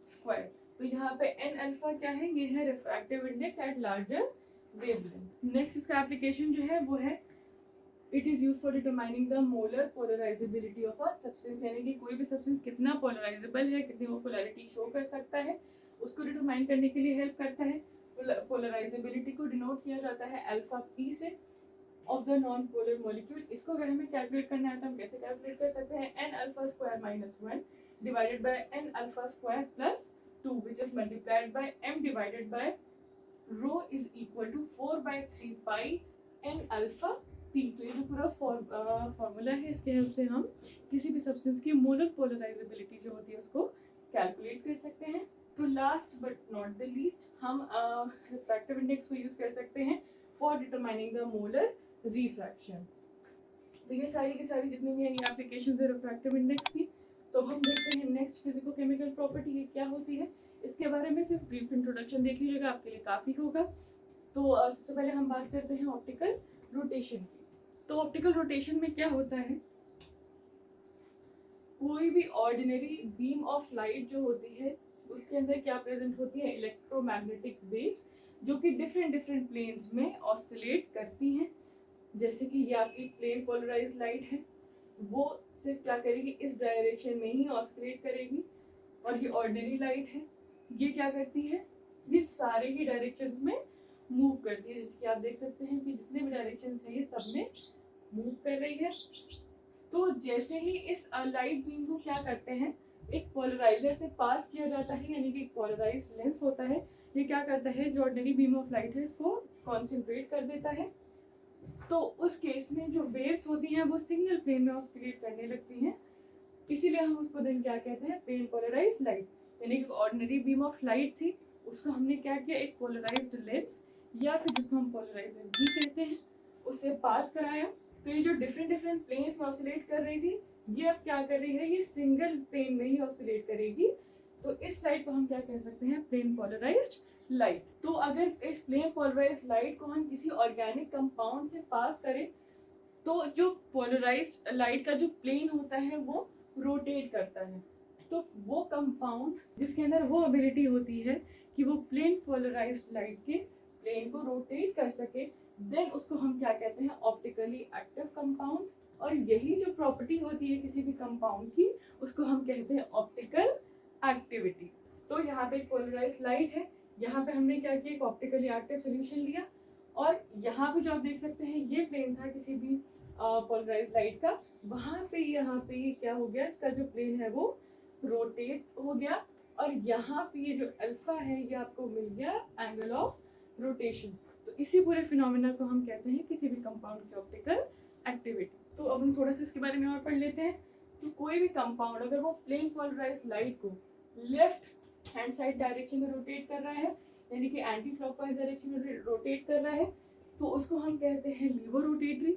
square. तो यहाँ पे n अल्फा क्या है, ये है refractive index at larger wavelength. Next इसका एप्लीकेशन जो है वो है it is use for determining the molar polarizability of a substance, यानी कि कोई भी सब्सटेंस कितना पोलराइजेबल है, कितनी वो पोलैरिटी शो कर सकता है, उसको डिटरमाइन करने के लिए हेल्प करता है। पोलराइजेबिलिटी को डिनोट किया जाता है अल्फा पी से of the non polar molecule. इसको अगर हमें कैलकुलेट करना है तो हम कैसे कैलकुलेट कर सकते हैं, n alpha square minus 1 divided by n alpha square plus 2 which is multiplied by m divided by rho is equal to 4/3 pi n alpha P. तो ये जो पूरा फॉर्मूला है इसके हेल्प से हम किसी भी सब्सटेंस की मोलर पोलराइजेबिलिटी जो होती है उसको कैलकुलेट कर सकते हैं। तो last but not the least हम रिफ्रैक्टिव इंडेक्स को यूज कर सकते हैं for determining the molar refraction. तो ये सारी की सारी जितनी भी एप्लीकेशंस है रिफ्रैक्टिव इंडेक्स की। तो हम देखते हैं नेक्स्ट फिजिको केमिकल प्रॉपर्टी ये क्या होती है। इसके बारे में सिर्फ ब्रीफ इंट्रोडक्शन देख लीजिएगा, आपके लिए काफ़ी होगा। तो सबसे पहले हम बात करते हैं ऑप्टिकल रोटेशन की। तो ऑप्टिकल रोटेशन में क्या होता है, कोई भी ऑर्डिनरी बीम ऑफ लाइट जो होती है उसके अंदर क्या प्रेजेंट होती है, इलेक्ट्रोमैग्नेटिक वेव्स जो कि डिफरेंट डिफरेंट प्लेन्स में ऑसिलेट करती हैं। जैसे कि ये आपकी प्लेन पोलराइज लाइट है, वो सिर्फ क्या करेगी, इस डायरेक्शन में ही ऑसिलेट करेगी। और ये ऑर्डिनरी लाइट है, ये क्या करती है, ये सारे ही डायरेक्शंस में मूव करती है। जैसे कि आप देख सकते हैं कि जितने भी डायरेक्शंस हैं ये सब में मूव कर रही है। तो जैसे ही इस लाइट बीम को क्या करते हैं, एक पोलराइजर से पास किया जाता है, यानी कि एक पोलराइज लेंस होता है, ये क्या करता है, जो ऑर्डिनरी बीम ऑफ लाइट है इसको कॉन्सेंट्रेट कर देता है। तो उस केस में जो वेव्स होती हैं वो सिग्नल प्लेन में ऑसिलेट करने लगती हैं, इसीलिए हम उसको देन क्या कहते हैं, प्लेन पोलराइज लाइट। यानी कि ऑर्डिनरी बीम ऑफ लाइट थी, उसको हमने क्या किया, एक पोलराइज्ड लेंस या फिर जिसको हम पोलराइजर भी कहते हैं, उससे पास कराया। तो ये जो डिफरेंट डिफरेंट प्लेन्स में ऑसिलेट कर रही थी, ये अब क्या कर रही है, ये सिंगल प्लेन में ही ऑसिलेट करेगी। तो इस लाइट को हम क्या कह सकते हैं, प्लेन पोलराइज्ड लाइट। तो अगर इस प्लेन पोलराइज्ड लाइट को हम किसी ऑर्गेनिक कंपाउंड से पास करें तो जो पोलराइज्ड लाइट का जो प्लेन होता है वो रोटेट करता है। तो वो कंपाउंड जिसके अंदर वो एबिलिटी होती है कि वो प्लेन पोलराइज्ड लाइट के प्लेन को रोटेट कर सके, देन उसको हम क्या कहते हैं, ऑप्टिकली एक्टिव कंपाउंड। और यही जो प्रॉपर्टी होती है किसी भी कंपाउंड की, उसको हम कहते हैं ऑप्टिकल एक्टिविटी। तो यहाँ पे एक पोलराइज्ड लाइट है, यहाँ पे हमने क्या किया, एक ऑप्टिकली एक्टिव सोल्यूशन लिया, और यहाँ पे जो आप देख सकते हैं ये प्लेन था किसी भी पोलराइज्ड लाइट का, वहाँ पे यहाँ पे क्या हो गया, इसका जो प्लेन है वो रोटेट हो गया, और यहाँ पे ये जो अल्फा है ये आपको मिल गया एंगल ऑफ रोटेशन। तो इसी पूरे फिनोमेना को हम कहते हैं किसी भी कंपाउंड की ऑप्टिकल एक्टिविटी। तो अब हम थोड़ा सा इसके बारे में और पढ़ लेते हैं। तो कोई भी कंपाउंड अगर वो प्लेन पोलराइज्ड लाइट को लेफ्ट हैंड साइड डायरेक्शन में रोटेट कर रहा है, यानी कि एंटी क्लॉकवाइज डायरेक्शन में रोटेट कर रहा है, तो उसको हम कहते हैं लीवो रोटेटरी।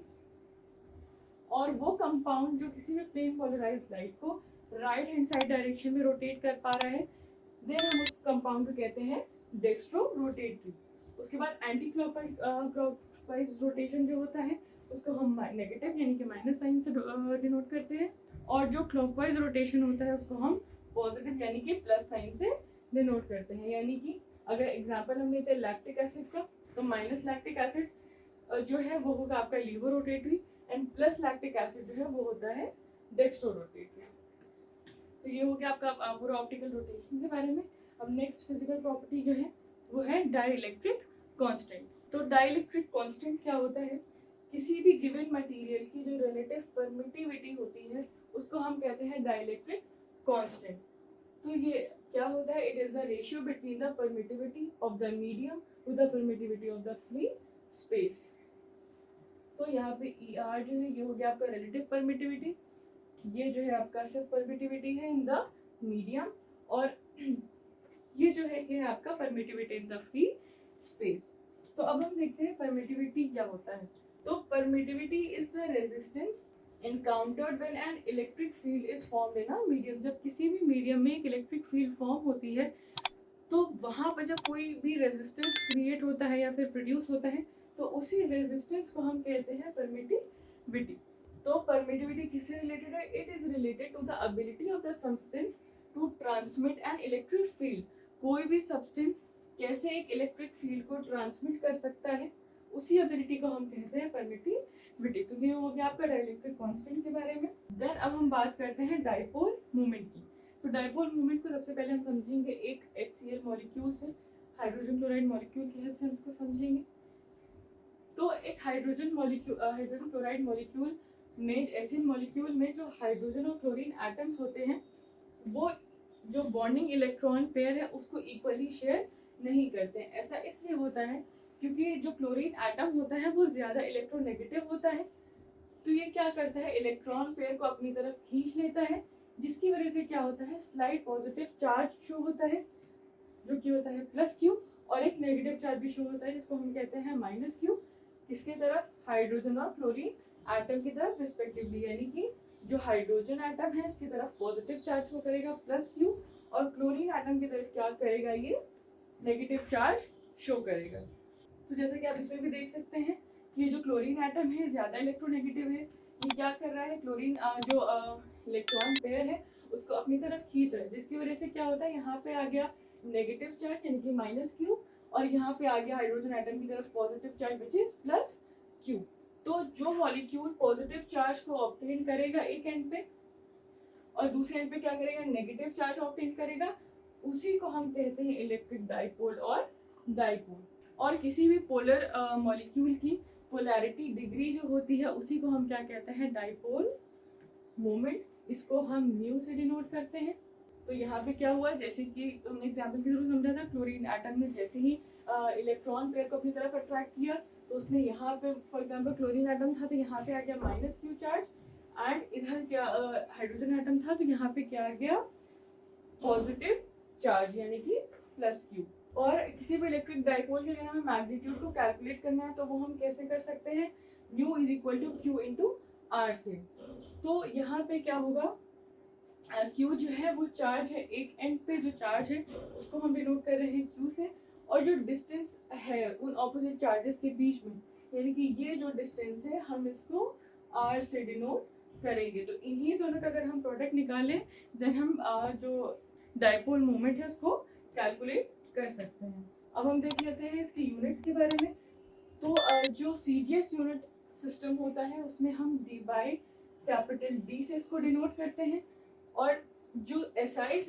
और वो कंपाउंड जो किसी भी प्लेन पोलराइज्ड लाइट को राइट हैंड साइड डायरेक्शन में रोटेट कर पा रहा है, देन हम उस कंपाउंड को कहते हैं डेक्स्ट्रो रोटेटरी। उसके बाद एंटी क्लॉकवाइज रोटेशन जो होता है उसको हम नेगेटिव यानी कि माइनस साइन से डिनोट करते हैं, और जो क्लॉकवाइज रोटेशन होता है उसको हम पॉजिटिव यानी कि प्लस साइन से डिनोट करते हैं। यानी कि अगर एग्जांपल हम लेते हैं लैक्टिक एसिड का, तो माइनस लैक्टिक एसिड जो है वो होगा आपका laevo rotatory, and plus lactic acid जो है वो होता है डेक्स्ट्रो रोटेटरी। तो ये हो गया आपका पूरा ऑप्टिकल रोटेशन के बारे में। अब नेक्स्ट फिजिकल प्रॉपर्टी जो है वो है डाइइलेक्ट्रिक कांस्टेंट। तो डाइइलेक्ट्रिक कांस्टेंट क्या होता है, किसी भी गिवन मटेरियल की जो रिलेटिव परमिटिविटी होती है उसको हम कहते हैं डाइइलेक्ट्रिक कांस्टेंट। तो ये क्या होता है, it is the ratio between the permittivity of the medium to the permittivity of the free space. तो यहाँ पे ER जो है ये हो गया आपका रिलेटिव परमिटिविटी, ये जो है आपका सिर्फ परमिटिविटी है इन द मीडियम, और ये जो है ये है आपका permittivity in the free space. तो अब हम देखते हैं परमिटिविटी क्या होता है। तो permittivity is the resistance encountered when an electric field is formed in a medium. जब किसी भी मीडियम में एक इलेक्ट्रिक फील्ड फॉर्म होती है तो वहाँ पर जब कोई भी रेजिस्टेंस क्रिएट होता है या फिर प्रोड्यूस होता है तो उसी रेजिस्टेंस को हम कहते हैं परमिटिविटी। तो परमिटिविटी किससे रिलेटेड है, it is related to the ability of the substance to transmit an electric field. कोई भी सब्सटेंस कैसे एक इलेक्ट्रिक फील्ड को ट्रांसमिट कर सकता है, उसी एबिलिटी को हम कहते हैं परमिटिविटी। तो ये हो गया आपका डाइइलेक्ट्रिक कांस्टेंट के बारे में। देन अब हम बात करते हैं डाइपोल मोमेंट की। तो डाइपोल मोमेंट को सबसे पहले हम समझेंगे एक HCl मॉलिक्यूल से, हाइड्रोजन क्लोराइड मॉलिक्यूल की हेल्प से हम इसको समझेंगे। तो एक हाइड्रोजन क्लोराइड मॉलिक्यूल में, HCl मॉलिक्यूल में जो हाइड्रोजन और क्लोरीन एटम्स होते हैं वो जो बॉन्डिंग इलेक्ट्रॉन पेयर है उसको इक्वली शेयर नहीं करते हैं। ऐसा इसलिए होता है क्योंकि जो क्लोरीन एटम होता है वो ज़्यादा इलेक्ट्रोनेगेटिव होता है, तो ये क्या करता है, इलेक्ट्रॉन पेयर को अपनी तरफ खींच लेता है, जिसकी वजह से क्या होता है, स्लाइट पॉजिटिव चार्ज शो होता है जो कि होता है +Q, और एक नेगेटिव चार्ज भी शो होता है जिसको हम कहते हैं -Q। किसकी तरफ, हाइड्रोजन और क्लोरीन एटम की तरफ रिस्पेक्टिवली। यानी कि जो हाइड्रोजन एटम है इसकी तरफ पॉजिटिव चार्ज शो करेगा +Q, और क्लोरीन एटम की तरफ क्या करेगा, ये नेगेटिव चार्ज शो करेगा। तो जैसे कि आप इसमें भी देख सकते हैं, ये जो क्लोरीन एटम है ज़्यादा इलेक्ट्रोनेगेटिव है। ये क्या कर रहा है, क्लोरीन जो इलेक्ट्रॉन पेयर है उसको अपनी तरफ खींच रहा है, जिसकी वजह से क्या होता है, यहाँ पे आ गया नेगेटिव चार्ज यानी कि -Q, और यहाँ पे आ गया हाइड्रोजन एटम की तरफ positive charge which is +Q। तो जो मॉलिक्यूल पॉजिटिव चार्ज को ऑब्टेन करेगा एक एंड पे और दूसरे एंड पे क्या करेगा, नेगेटिव चार्ज ऑब्टेन करेगा, उसी को हम कहते हैं इलेक्ट्रिक डाइपोल और डाइपोल। और किसी भी पोलर मॉलिक्यूल की पोलैरिटी डिग्री जो होती है उसी को हम क्या कहते हैं, डाइपोल मोमेंट। इसको हम म्यू से डिनोट करते हैं। तो यहाँ पे क्या हुआ, जैसे कि हमने एग्जाम्पल के थ्रू समझा था, क्लोरीन एटम ने जैसे ही इलेक्ट्रॉन पेयर को अपनी तरफ अट्रैक्ट किया तो उसने यहाँ पे फॉर एग्जाम्पल क्लोरीन एटम था तो यहाँ पे आ गया -Q चार्ज, एंड इधर क्या हाइड्रोजन एटम था तो यहाँ पे क्या आ गया, पॉजिटिव चार्ज यानी कि +Q। और किसी भी इलेक्ट्रिक डाइपोल के लिए हमें मैग्नीट्यूड को कैलकुलेट करना है तो वो हम कैसे कर सकते हैं, μ = Q × R से। तो यहाँ पे क्या होगा, Q जो है वो चार्ज है, एक एंड पे जो चार्ज है उसको हम डिनोट कर रहे हैं Q से, और जो डिस्टेंस है उन ऑपोजिट चार्जेस के बीच में यानी कि ये जो डिस्टेंस है हम इसको R से डिनोट करेंगे। तो इन्हीं दोनों का अगर हम प्रोडक्ट निकालें देन हम जो डाइपोल मोमेंट है उसको कैलकुलेट कर सकते हैं। अब हम देख लेते हैं इसकी यूनिट्स के बारे में। तो जो CGS यूनिट सिस्टम होता है उसमें हम D से इसको डिनोट करते हैं, और जो SI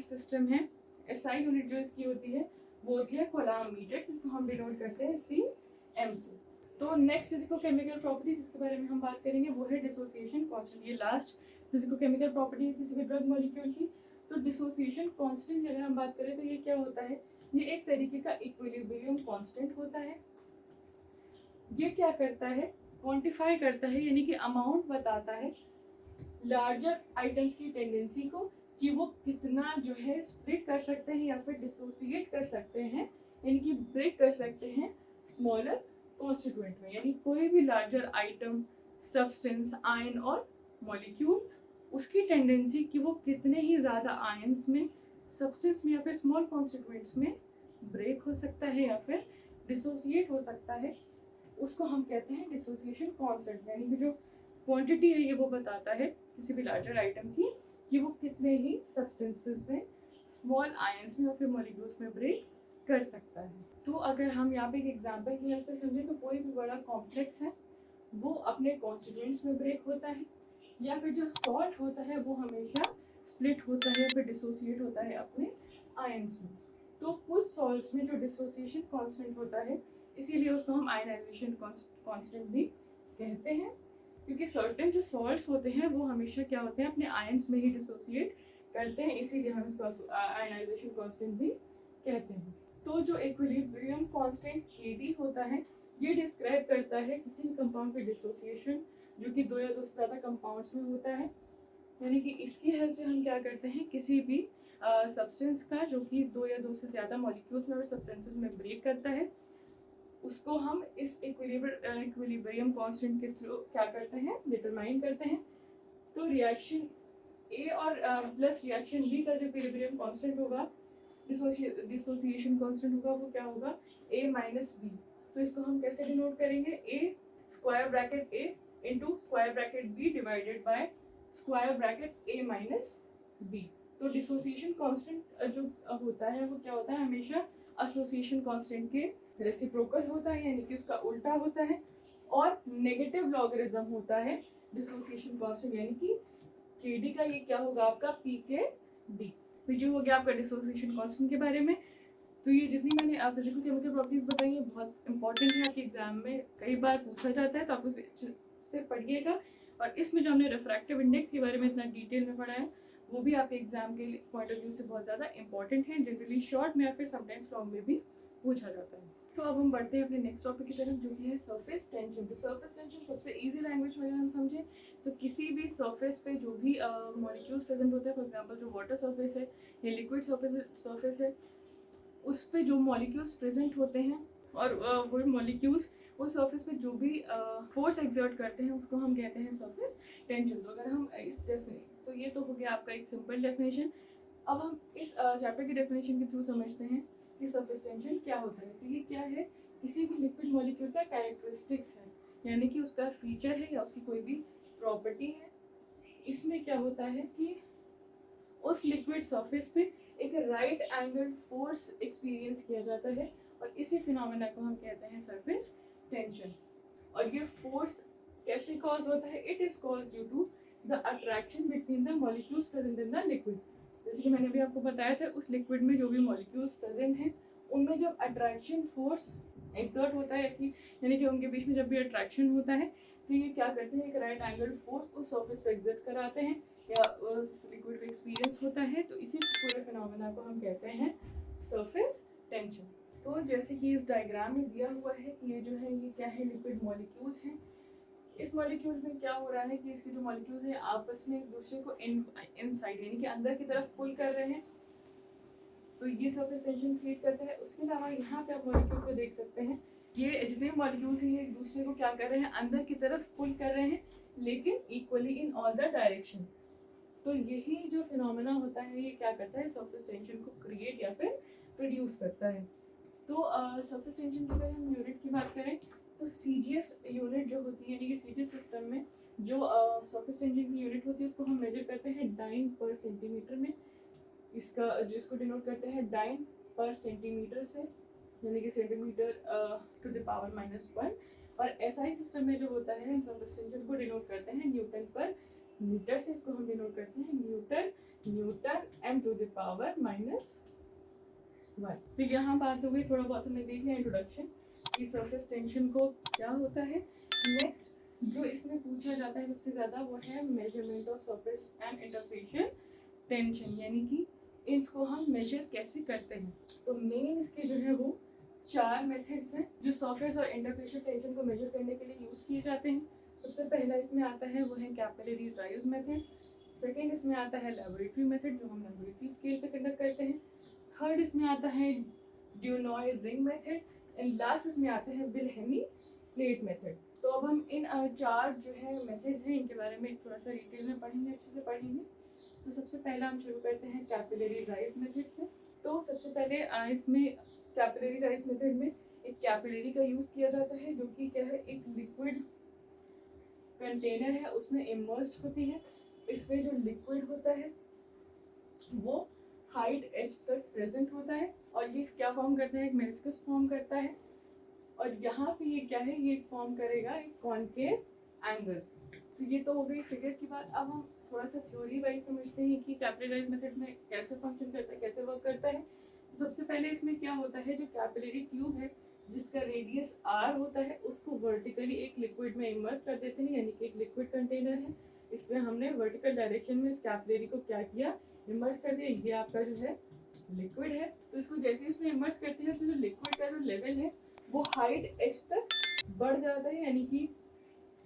सिस्टम है, SI यूनिट जो इसकी होती है वो होती है कोलॉम मीटर, इसको हम डिनोट करते हैं CM से। तो नेक्स्ट फिजिको केमिकल प्रॉपर्टी जिसके बारे में हम बात करेंगे वो है डिसोसिएशन कांस्टेंट। ये लास्ट फिजिको केमिकल प्रॉपर्टी है किसी भी ड्रग मॉलिक्यूल की। तो डिसोसिएशन कांस्टेंट की अगर हम बात करें तो ये क्या होता है, ये एक तरीके का इक्विलिब्रियम कांस्टेंट होता है। ये क्या करता है, क्वांटिफाई करता है यानी कि अमाउंट बताता है लार्जर आइटम्स की टेंडेंसी को कि वो कितना जो है स्प्लिट कर सकते हैं या फिर डिसोसिएट कर सकते हैं यानी कि ब्रेक कर सकते हैं स्मॉलर कॉन्स्टिट्यूएंट में। यानी कोई भी लार्जर आइटम, सब्सटेंस, आयन और मॉलिक्यूल, उसकी टेंडेंसी कि वो कितने ही ज़्यादा आयंस में, सब्सटेंस में या फिर स्मॉल कॉन्स्टिट्यूएंट्स में ब्रेक हो सकता है या फिर डिसोसिएट हो सकता है, उसको हम कहते हैं डिसोसिएशन कांस्टेंट। यानी कि जो क्वांटिटी है ये वो बताता है किसी भी लार्जर आइटम की कि वो कितने ही सब्सटेंसेस में, स्मॉल आयंस में या फिर मॉलिक्यूल्स में ब्रेक कर सकता है। तो अगर हम यहाँ पे एक एग्जांपल की हेल्प से समझें तो कोई भी बड़ा कॉम्प्लेक्स है वो अपने कॉन्स्टिट्यूएंट्स में ब्रेक होता है, या फिर जो सॉल्ट होता है वो हमेशा स्प्लिट होता है, फिर डिसोसिएट होता है अपने आयंस में। तो कुछ सॉल्ट्स में जो डिसोसिएशन कांस्टेंट होता है इसीलिए उसको हम आयनाइजेशन कांस्टेंट भी कहते हैं, क्योंकि सर्टेन जो सॉल्ट्स होते हैं वो हमेशा क्या होते हैं, अपने आयंस में ही डिसोसिएट करते हैं, इसीलिए हम इसको आयनाइजेशन कांस्टेंट भी कहते हैं। तो जो इक्विलिब्रियम कांस्टेंट Kd होता है ये डिस्क्राइब करता है किसी भी कंपाउंड के डिसोसिएशन जो कि 2 या 2 से ज़्यादा कंपाउंड्स में होता है। यानी कि इसकी हेल्प से हम क्या करते हैं, किसी भी सब्सटेंस का जो कि 2 या 2 से ज़्यादा मॉलिक्यूल्स में और सब्सटेंसेस में ब्रेक करता है, उसको हम इस इक्विलिब्रियम कांस्टेंट के थ्रू क्या करते हैं, डिटरमाइन करते हैं। तो रिएक्शन ए और प्लस रिएक्शन बी का जो इक्विलिब्रियम कांस्टेंट होगा, डिसोसिएशन कांस्टेंट होगा, वो क्या होगा, a माइनस बी। तो इसको हम कैसे डिनोट करेंगे, a square bracket a into square bracket b divided by square bracket a minus b। तो डिसोसिएशन कांस्टेंट जो होता है वो क्या होता है, हमेशा एसोसिएशन कांस्टेंट के रेसिप्रोकल होता है, यानी कि उसका उल्टा होता है, और नेगेटिव लॉगरिथम होता है डिसोसिएशन कांस्टेंट, यानी कि Kd का ये क्या होगा आपका Pkd। तो ये हो गया आपका डिसोसिएशन कांस्टेंट के बारे में। तो ये जितनी मैंने फिजिकल केमिकल प्रॉपर्टीज बताई है बहुत इंपॉर्टेंट है, आपके एग्जाम में कई बार पूछा जाता है, तो आप उसे से पढ़िएगा। और इसमें जो हमने रिफ्रैक्टिव इंडेक्स के बारे में इतना डिटेल में पढ़ा है वो भी आपके एग्जाम के पॉइंट ऑफ व्यू से बहुत ज़्यादा इंपॉर्टेंट है, जनरली शॉर्ट में या फिर समटाइम्स लॉन्ग में भी पूछा जाता है। तो अब हम बढ़ते हैं अपने नेक्स्ट टॉपिक की तरफ जो कि है सरफेस टेंशन। तो सरफेस टेंशन सबसे इजी लैंग्वेज में अगर हम समझें तो किसी भी सरफेस पे जो भी मॉलिक्यूल्स प्रेजेंट होते हैं, फॉर एग्जांपल जो वाटर सरफेस है या लिक्विड सरफेस है, उस पे जो मॉलिक्यूल्स प्रेजेंट होते हैं और वो मॉलिक्यूल्स उस सरफेस पे जो भी फोर्स एक्सर्ट करते हैं उसको हम कहते हैं सरफेस टेंशन। तो अगर हम तो ये तो हो गया आपका एक सिंपल डेफिनेशन। अब हम इस चैप्टर की डेफिनेशन के थ्रू समझते हैं कि सरफेस टेंशन क्या होता है। तो ये क्या है किसी भी लिक्विड मॉलिक्यूल का कैरेक्टरिस्टिक्स है, यानी कि उसका फीचर है या उसकी कोई भी प्रॉपर्टी है। इसमें क्या होता है कि उस लिक्विड सरफेस पे एक राइट एंगल फोर्स एक्सपीरियंस किया जाता है और इसी फिनोमेना को हम कहते हैं सरफेस टेंशन। और ये फोर्स कैसे कॉज होता है? It is cause due to the attraction between the molecules present in the liquid. जैसे कि मैंने भी आपको बताया था, उस लिक्विड में जो भी मॉलिक्यूल्स प्रेजेंट हैं उनमें जब अट्रैक्शन फोर्स एक्सर्ट होता है कि यानी कि उनके बीच में जब भी अट्रैक्शन होता है तो ये क्या करते हैं, एक राइट एंगल फोर्स उस सरफेस पे एक्सर्ट कराते हैं या लिक्विड का एक्सपीरियंस होता है। तो इसी पूरे फिनोमेना को हम कहते हैं सरफेस टेंशन। तो जैसे कि इस डायग्राम में दिया हुआ है कि ये जो है ये क्या है, लिक्विड मॉलिक्यूल्स हैं। इस मॉलिक्यूल में क्या हो रहा है कि इसके जो मॉलिक्यूल्स हैं आपस में एक दूसरे को इनसाइड यानी कि अंदर की तरफ पुल कर रहे हैं, तो ये सरफेस टेंशन क्रिएट करता है। उसके अलावा यहाँ पे आप मॉलिक्यूल को देख सकते हैं, ये जितने मॉलिक्यूल्स हैं ये एक दूसरे को क्या कर रहे हैं, अंदर की तरफ पुल कर रहे हैं, लेकिन equally in all the direction. तो यही जो फिनोमेना होता है ये क्या करता है, सरफेस टेंशन को क्रिएट या फिर प्रोड्यूस करता है। तो सरफेस टेंशन की अगर हम यूनिट की बात करें तो सीजीएस यूनिट जो होती है, यानी कि सीजीएस सिस्टम में जो सरफेस टेंशन की यूनिट होती है उसको हम मेजर करते हैं डाइन पर सेंटीमीटर में। इसका जिसको डिनोट करते हैं डाइन पर सेंटीमीटर से, यानी कि सेंटीमीटर टू द पावर -1। और एसआई सिस्टम में जो होता है हम सरफेस टेंशन को डिनोट करते हैं न्यूटन पर मीटर से। इसको हम डिनोट करते हैं newton m to the power -1। तो यहाँ बात हो गई, थोड़ा बहुत हमने देख लिया इंट्रोडक्शन कि सरफेस टेंशन को क्या होता है। नेक्स्ट जो इसमें पूछा जाता है सबसे ज़्यादा वो है measurement of surface and interfacial tension, यानी कि इसको हम मेजर कैसे करते हैं। तो मेन इसके जो है वो 4 मेथड्स हैं जो सरफेस और इंटरफेशियल टेंशन को मेजर करने के लिए यूज़ किए जाते हैं। सबसे पहला इसमें आता है वो है कैपिलरी राइज मेथड। सेकेंड इसमें आता है लेबोरेटरी मेथड जो हम लेबोरेटरी स्केल पे कंडक्ट करते हैं। थर्ड इसमें आता है ड्यूनॉय रिंग मेथड एंड लास्ट इसमें आता है विल्हेमी प्लेट मेथड। तो अब हम इन 4 जो है मेथड्स हैं इनके बारे में थोड़ा सा डिटेल में पढ़ेंगे, अच्छे से पढ़ेंगे। तो सबसे पहला हम शुरू करते हैं कैपिलरी राइज मेथड से। तो सबसे पहले इसमें कैपिलरी राइज मेथड में एक कैपिलरी का यूज़ किया जाता है जो कि क्या है, एक लिक्विड कंटेनर है उसमें इमर्स्ड होती है। इसमें जो लिक्विड होता है वो हाइट एच तक प्रेजेंट होता है और ये क्या फॉर्म करता है, एक मेनिस्कस फॉर्म करता है। और यहाँ पे ये क्या है, ये फॉर्म करेगा एक कॉनकेव एंगल। तो ये तो हो गई फिगर की बात। अब हम थोड़ा सा थ्योरी वाइज समझते हैं कि कैपिलरी मेथड में कैसे फंक्शन करता है, कैसे वर्क करता है। तो सबसे पहले इसमें क्या होता है, जो कैपिलरी ट्यूब है जिसका रेडियस r होता है उसको वर्टिकली एक लिक्विड में इमर्स कर देते हैं, यानी कि एक लिक्विड कंटेनर है। इसमें हमने वर्टिकल डायरेक्शन में इस कैपिलरी को क्या किया, इमर्स कर दिया। ये आपका जो है लिक्विड है। तो इसको जैसे ही उसमें इमर्स करते हैं तो जो लिक्विड का जो लेवल है वो हाइट h तक बढ़ जाता है, यानी कि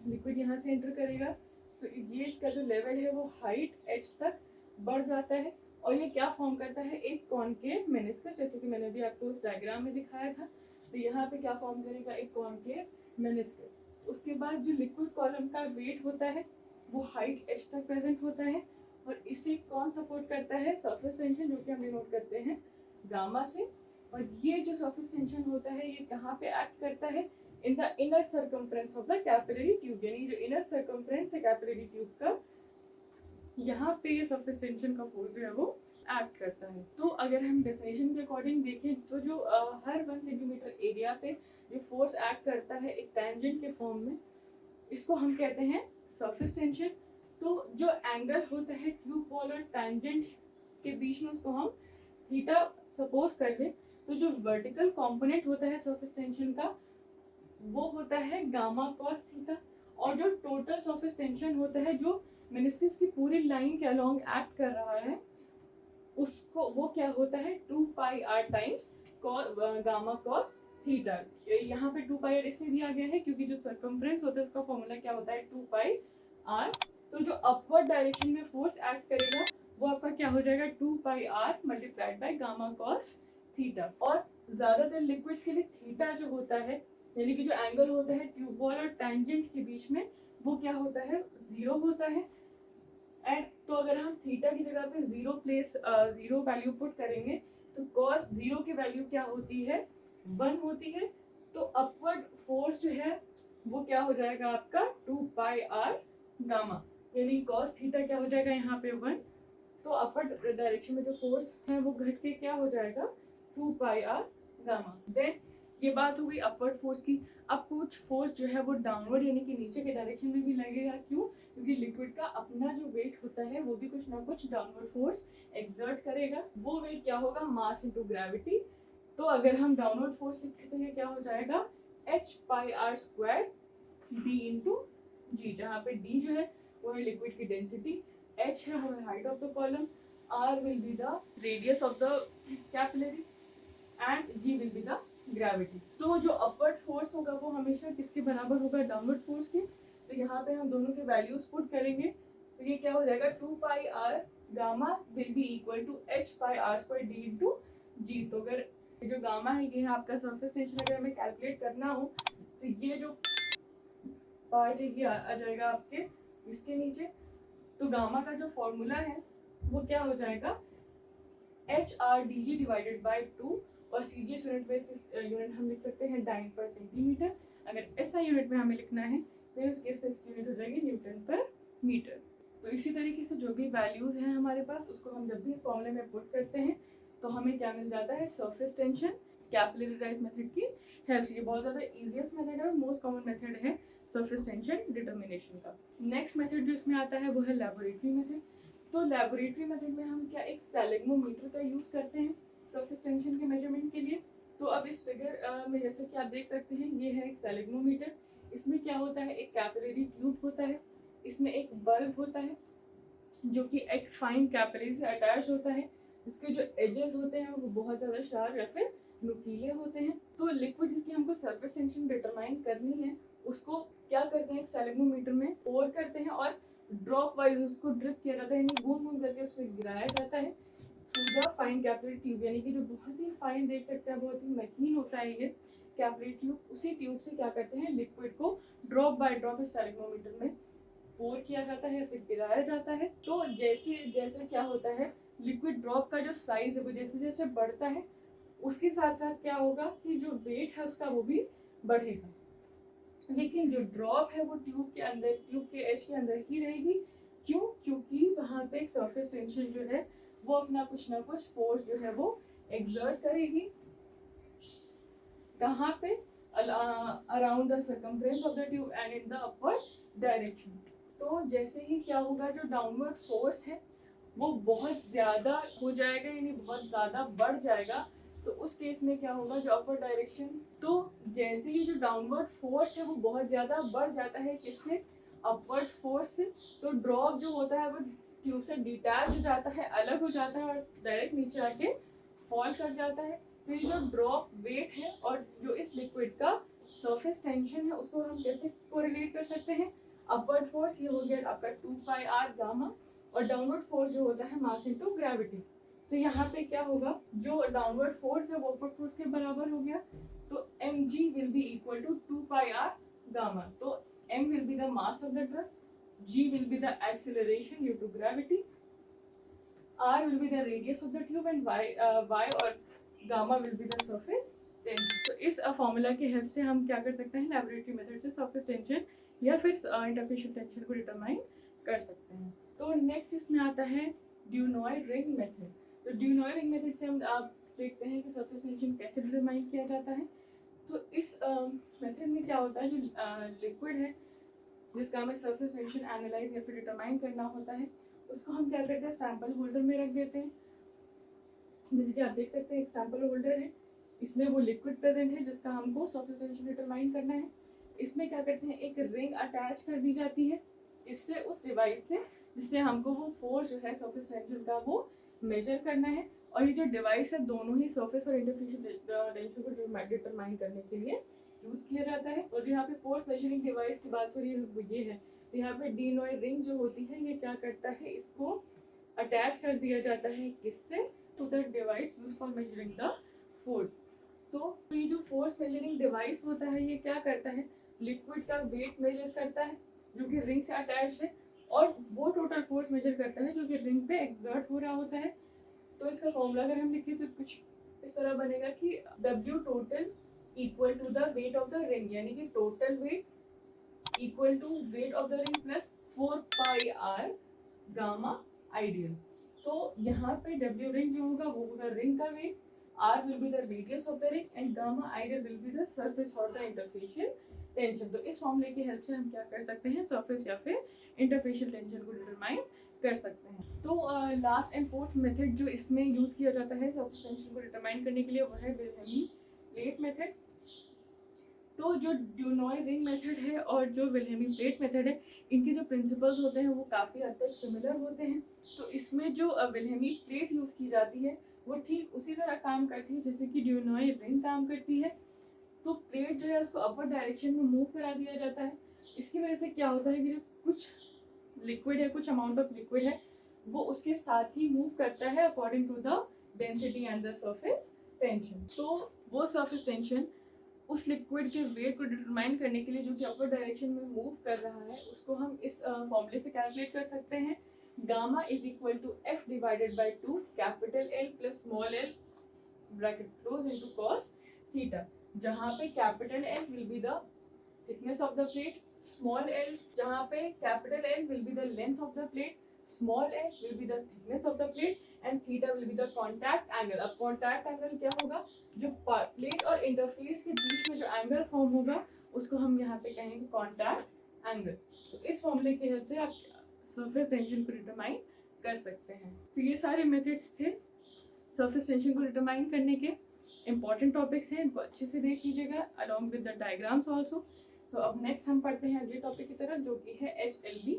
लिक्विड यहाँ से एंटर करेगा तो ये इसका जो लेवल है वो हाइट h तक बढ़ जाता है। और ये क्या फॉर्म करता है, एक कॉनकेव मेनिस्कस, जैसे कि मैंने भी आपको उस डायग्राम में दिखाया था। तो यहाँ पे क्या फॉर्म करेगा, एक कॉनकेव मेनिस्कस। उसके बाद जो लिक्विड कॉलम का वेट होता है वो हाइट h तक प्रेजेंट होता है और इसे कौन सपोर्ट करता है, सरफेस टेंशन, जो कि हम डिनोट करते हैं गामा से। और ये जो सरफेस टेंशन होता है ये कहाँ पे एक्ट करता है, in the inner circumference of the capillary tube, यानी जो इनर सर्कमफ्रेंस है कैपिलरी ट्यूब का, यहाँ पे ये सरफेस टेंशन का फोर्स जो है वो एक्ट करता है। तो अगर हम डेफिनेशन के अकॉर्डिंग देखें तो जो हर 1 सेंटीमीटर एरिया पे जो फोर्स एक्ट करता है एक टेंजेंट के फॉर्म में, इसको हम कहते हैं सरफेस टेंशन। तो जो एंगल होता है ट्यूब वॉल और टेंजेंट के बीच में उसको हम थीटा सपोज कर लें। तो जो वर्टिकल कंपोनेंट होता है सरफेस टेंशन का वो होता है गामा कॉस थीटा। और जो टोटल सरफेस टेंशन होता है जो मेनिस्कस की पूरी लाइन के अलोंग एक्ट कर रहा है उसको वो क्या होता है 2 पाई r times gamma cos theta. यहाँ पे 2 पाई r इसलिए दिया गया है क्योंकि जो सर्कमफ्रेंस होता है उसका फॉर्मूला क्या होता है 2 पाई r। तो जो अपवर्ड डायरेक्शन में फोर्स एक्ट करेगा वो आपका क्या हो जाएगा 2 पाई r multiplied by gamma cos theta. और ज्यादातर लिक्विड्स के लिए थीटा जो होता है, यानी कि जो एंगल होता है ट्यूब वॉल और टेंजेंट के बीच में, वो क्या होता है 0 होता है। एंड तो अगर हम थीटा की जगह पे 0 वैल्यू पुट करेंगे तो कॉस 0 की वैल्यू क्या होती है 1 होती है। तो अपवर्ड फोर्स जो है वो क्या हो जाएगा आपका 2 पाई आर गामा, यानी कॉस थीटा क्या हो जाएगा यहाँ पे 1। तो अपवर्ड डायरेक्शन में जो फोर्स है वो घट के क्या हो जाएगा 2 पाई आर गामा। देन ये बात हो गई अपवर्ड फोर्स की। अब कुछ फोर्स जो है वो डाउनवर्ड यानी कि नीचे के डायरेक्शन में भी लगेगा। क्यों? क्योंकि लिक्विड का अपना जो वेट होता है वो भी कुछ ना कुछ डाउनवर्ड फोर्स एक्सर्ट करेगा। वो वेट क्या होगा? Mass into gravity. तो अगर हम डाउनवर्ड फोर्स लिखें तो ये क्या हो जाएगा h pi r square d into g, जहाँ पे d जो है वो है लिक्विड की डेंसिटी, h है वो है height of the column, r will be the radius of the capillary and g will be the gravity. तो जो अपवर्ड फोर्स होगा वो हमेशा किसके बराबर होगा? डाउनवर्ड फोर्स के। तो यहाँ पे हम दोनों के वैल्यूज पुट करेंगे तो ये क्या हो जाएगा 2 pi are gamma will be equal to h pi r square d into g. तो अगर जो गामा है ये है आपका सरफेस टेंशन, अगर हमें कैलकुलेट करना हो तो ये जो पार्ट है ये आ जाएगा आपके इसके नीचे। तो गामा का जो फॉर्मूला है वो क्या हो जाएगा H R D G divided by 2, और सी जी एस यूनिट में यूनिट हम लिख सकते हैं डाइन पर सेंटीमीटर। अगर ऐसा यूनिट में हमें लिखना है तो उस केस में इसकी यूनिट हो जाएगी न्यूटन पर मीटर। तो इसी तरीके से जो भी वैल्यूज हैं हमारे पास उसको हम जब भी इस फॉर्मूले में पुट करते हैं तो हमें क्या मिल जाता है? Surface tension capillary rise method की हेल्प से। ये बहुत ज़्यादा इजीएस्ट मेथड है और मोस्ट कॉमन मेथड है सरफेस टेंशन डिटर्मिनेशन का। नेक्स्ट मेथड जो इसमें आता है वो है लैबोरेटरी मेथड। तो लैबोरेटरी मेथड में हम क्या एक स्टेलेग्मोमीटर का यूज़ करते हैं सरफेस टेंशन के मेजरमेंट के लिए। तो अब इस फिगर में जैसे कि आप देख सकते हैं ये है एक स्टेलेग्मोमीटर। इसमें क्या होता है? एक कैपिलरी ट्यूब होता है, इसमें एक बल्ब होता है जो कि एक फाइन कैपिलरी से अटैच होता है। इसके जो एजेस होते हैं वो बहुत ज़्यादा शार्प या फिर नुकीले होते हैं। तो लिक्विड जिसकी हमको सरफेस टेंशन डिटरमाइन करनी है उसको क्या करते हैं? स्टेलेग्मोमीटर में पोर करते हैं और ड्रॉप वाइज उसको ड्रिप किया जाता है, यानी बूंद बूंद करके उसमें गिराया जाता है through the fine capillary tube, यानी कि जो बहुत ही फाइन देख सकते हैं बहुत ही महीन होता है ये कैपिलरी ट्यूब। उसी ट्यूब से क्या करते हैं? लिक्विड को ड्रॉप बाय ड्रॉप स्टेलेग्मोमीटर में पोर किया जाता है फिर गिराया जाता है। तो जैसे जैसे क्या होता है लिक्विड ड्रॉप का जो साइज है वो जैसे जैसे बढ़ता है उसके साथ साथ क्या होगा कि जो वेट है उसका वो भी बढ़ेगा। लेकिन जो ड्रॉप है वो ट्यूब के अंदर, ट्यूब के एज के अंदर ही रहेगी। क्यों? क्योंकि वहाँ पे एक सरफेस टेंशन जो है वो अपना कुछ ना कुछ फोर्स जो है वो एक्सर्ट करेगी। कहाँ पे? Around the circumference of the tube and in the upward direction. तो जैसे ही क्या होगा जो डाउनवर्ड फोर्स है वो बहुत ज़्यादा हो जाएगा, यानी बहुत ज़्यादा बढ़ जाएगा। तो उस केस में क्या होगा जो अपवर्ड डायरेक्शन, तो जैसे ही जो डाउनवर्ड फोर्स है वो बहुत ज़्यादा बढ़ जाता है किससे? अपवर्ड फोर्स से। तो ड्रॉप जो होता है वो ट्यूब से डिटैच हो जाता है, अलग हो जाता है और डायरेक्ट नीचे आके फॉल कर जाता है। तो ये जो ड्रॉप वेट है और जो इस लिक्विड का सरफेस टेंशन है उसको हम कैसे कोरिलेट कर सकते हैं? अपवर्ड फोर्स ये हो गया आपका 2 पाई आर गामा, और डाउनवर्ड फोर्स जो होता है मास इनटू ग्रेविटी। तो यहाँ पे क्या होगा जो डाउनवर्ड फोर्स है वो अपवर्ड फोर्स के बराबर हो गया। तो mg will be equal to 2 pi are gamma. तो m will be the mass of the drug, g will be the acceleration due to gravity, r will be the radius of the tube and y और gamma will be the surface tension. तो इस formula की help से हम क्या कर सकते हैं? लैबोरेटरी मेथड से सरफेस टेंशन या फिर इंटरफेशियल टेंशन को डिटरमाइन कर सकते हैं। तो नेक्स्ट इसमें आता है ड्यूनॉय रिंग मेथड। तो ड्यूनॉय रिंग मेथड से हम आप देखते हैं कि सरफेस टेंशन कैसे डिटरमाइन किया जाता है। तो इस मेथड में क्या होता है जो लिक्विड है जिसका हमें सरफेस टेंशन एनालाइज या फिर डिटरमाइन करना होता है उसको हम क्या करते हैं? सैंपल होल्डर में रख देते हैं। जैसे कि आप देख सकते हैं एक सैंपल होल्डर है, इसमें वो लिक्विड प्रेजेंट है जिसका हमको सरफेस टेंशन डिटरमाइन करना है। इसमें क्या करते हैं? एक रिंग अटैच कर दी जाती है इससे उस डिवाइस से जिससे हमको वो फोर्स जो है सरफेस टेंशन का वो मेजर करना है। और ये जो डिवाइस है दोनों ही सरफेस और इंटरफेशियल टेंशन को डिटरमाइन करने के लिए यूज़ किया जाता है। और जो यहाँ पे फोर्स मेजरिंग डिवाइस की बात हो रही है वो ये है। तो यहाँ पे डीनॉय रिंग जो होती है ये क्या करता है? इसको अटैच कर दिया जाता है किससे? To the device use for measuring the force. तो ये जो फोर्स मेजरिंग डिवाइस होता है ये क्या करता है? लिक्विड का वेट मेजर करता है जो कि रिंग से अटैच है, और वो टोटल फोर्स मेजर करता है जो कि रिंग पे एक्सर्ट हो रहा होता है। तो इसका फॉर्मूला अगर हम लिखें तो कुछ इस तरह बनेगा कि W total equal to the weight of the ring, यानी कि total weight equal to weight of the ring plus 4 pi are gamma ideal. तो यहाँ पे डब्ल्यू रिंग जो होगा वो होगा रिंग का weight, R will be the radius of the ring and gamma ideal will be the surface और the interfacial tension. तो इस फॉर्मूले की हेल्प से हम क्या कर सकते हैं, सरफेस या फिर इंटरफेशियल टेंशन को डिटरमाइन कर सकते हैं। तो लास्ट एंड फोर्थ मेथड जो इसमें यूज किया जाता है सरफेस टेंशन को डिटरमाइन करने के लिए वो है विल्हेमी प्लेट मेथड। तो जो ड्यूनॉय रिंग मेथड है और जो विल्हेमी प्लेट मेथड है, इनके जो प्रिंसिपल्स होते हैं वो काफ़ी हद तक सिमिलर होते हैं। तो इसमें जो विल्हेमी प्लेट यूज़ की जाती है वो ठीक उसी तरह काम करती है जैसे कि ड्यूनॉय रिंग काम करती है। तो प्लेट जो है उसको अपर डायरेक्शन में मूव करा दिया जाता है। इसकी वजह से क्या होता है कि जो कुछ लिक्विड है, कुछ अमाउंट ऑफ लिक्विड है, वो उसके साथ ही मूव करता है according to the density and the surface tension. तो वो सरफेस टेंशन उस लिक्विड के वेट को डिटरमाइन करने के लिए जो कि अपर डायरेक्शन में मूव कर रहा है उसको हम इस फॉर्मूले से कैलकुलेट कर सकते हैं। Gamma is equal to F divided by 2 capital L plus small L bracket close into cos theta, जहाँ पे capital L will be the thickness of the plate, small L जहाँ पे capital L will be the length of the plate, small L will be the thickness of the plate and theta will be the contact angle. अब contact angle क्या होगा, जो plate और interface के बीच में जो एंगल फॉर्म होगा उसको हम यहाँ पे कहेंगे कॉन्टैक्ट एंगल। तो इस फॉर्मूले की हेल्प से आप सरफेस टेंशन को डिटरमाइन कर सकते हैं। तो ये सारे मेथड्स थे सरफेस टेंशन को डिटरमाइन करने के। इंपॉर्टेंट टॉपिक्स हैं, इनको अच्छे से देख लीजिएगा along with the diagrams also. तो अब नेक्स्ट हम पढ़ते हैं अगले टॉपिक की तरफ जो कि है HLB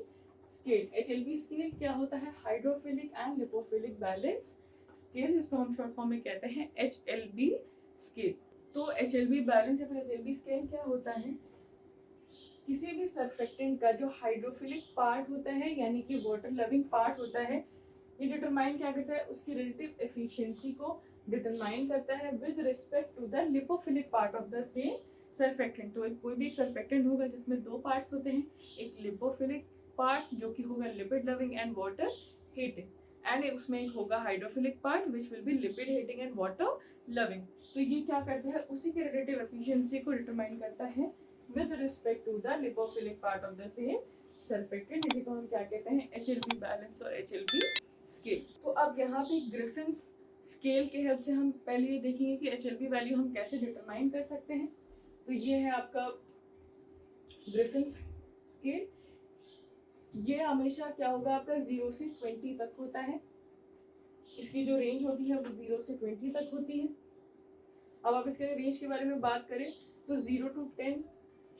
स्केल। HLB स्केल क्या होता है, hydrophilic and lipophilic balance scale, जिसको हम शॉर्ट फॉर्म में कहते हैं HLB स्केल। तो HLB बैलेंस या फिर HLB स्केल क्या होता है, किसी भी सर्फेक्टेंट का जो हाइड्रोफिलिक पार्ट होता है यानी कि वाटर लविंग पार्ट होता है, ये डिटरमाइन क्या करता है, उसकी रिलेटिव एफिशिएंसी को डिटरमाइन करता है with respect to the lipophilic part of the same surfactant. तो कोई भी सर्फेक्टेंट होगा जिसमें दो पार्ट्स होते हैं, एक लिपोफिलिक पार्ट जो कि होगा lipid loving and water heating, and उसमें एक होगा hydrophilic part which will be lipid heating and water loving. तो ये क्या करता है, उसी के रिलेटिव एफिशिएंसी को डिटरमाइन करता है with respect to the lipophilic part of the same surfactant, इसी को हम क्या कहते हैं HLB बैलेंस और HLB स्केल। तो अब यहाँ पे ग्रिफिन्स स्केल के हेल्प से हम पहले ये देखेंगे कि HLB वैल्यू हम कैसे डिटरमाइन कर सकते हैं। तो ये है आपका ग्रिफिन्स स्केल। ये हमेशा क्या होगा, आपका 0 से 20 तक होता है। इसकी जो रेंज होती है वो 0 से 20 तक होती है। अब आप इसके रेंज के बारे में बात करें तो 0 to 10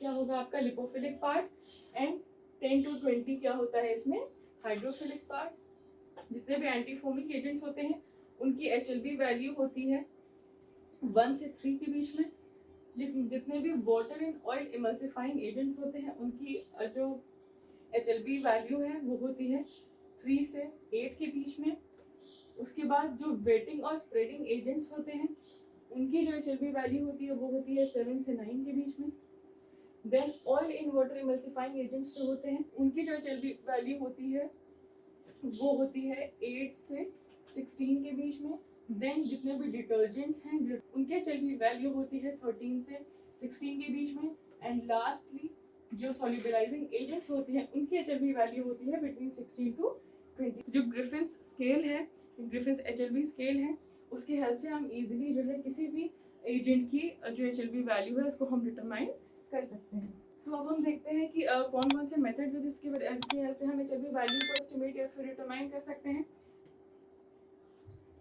क्या होगा आपका लिपोफिलिक पार्ट, एंड 10 to 20 क्या होता है इसमें हाइड्रोफिलिक पार्ट। जितने भी एंटीफोमिक एजेंट्स होते हैं उनकी HLB वैल्यू होती है 1 से 3 के बीच में। जितने भी water and oil emulsifying agents होते हैं उनकी जो HLB वैल्यू है वो होती है 3 से 8 के बीच में। उसके बाद जो वेटिंग और स्प्रेडिंग एजेंट्स होते हैं उनकी जो HLB वैल्यू होती है वो होती है 7 से 9 के बीच में। Then oil in water emulsifying agents जो होते हैं उनकी जो HLB वैल्यू होती है वो होती है 8 से 16 के बीच में। देन जितने भी डिटर्जेंट्स हैं उनके HLB वैल्यू होती है 13 से 16 के बीच में। एंड लास्टली जो सॉल्युबलाइजिंग एजेंट्स होते हैं उनकी HLB वैल्यू होती है बिटवीन 16 to 20। जो ग्रिफिन्स स्केल है, ग्रिफिन्स HLB स्केल है, उसकी हेल्प से हम इजीली जो है किसी भी एजेंट की जो HLB वैल्यू है उसको हम डिटरमाइन कर सकते हैं। तो अब हम देखते हैं कि कौन कौन से मेथड्स हैं जिसकी हेल्प से हम HLB वैल्यू को एस्टिमेट या फिर डिटरमाइन कर सकते हैं।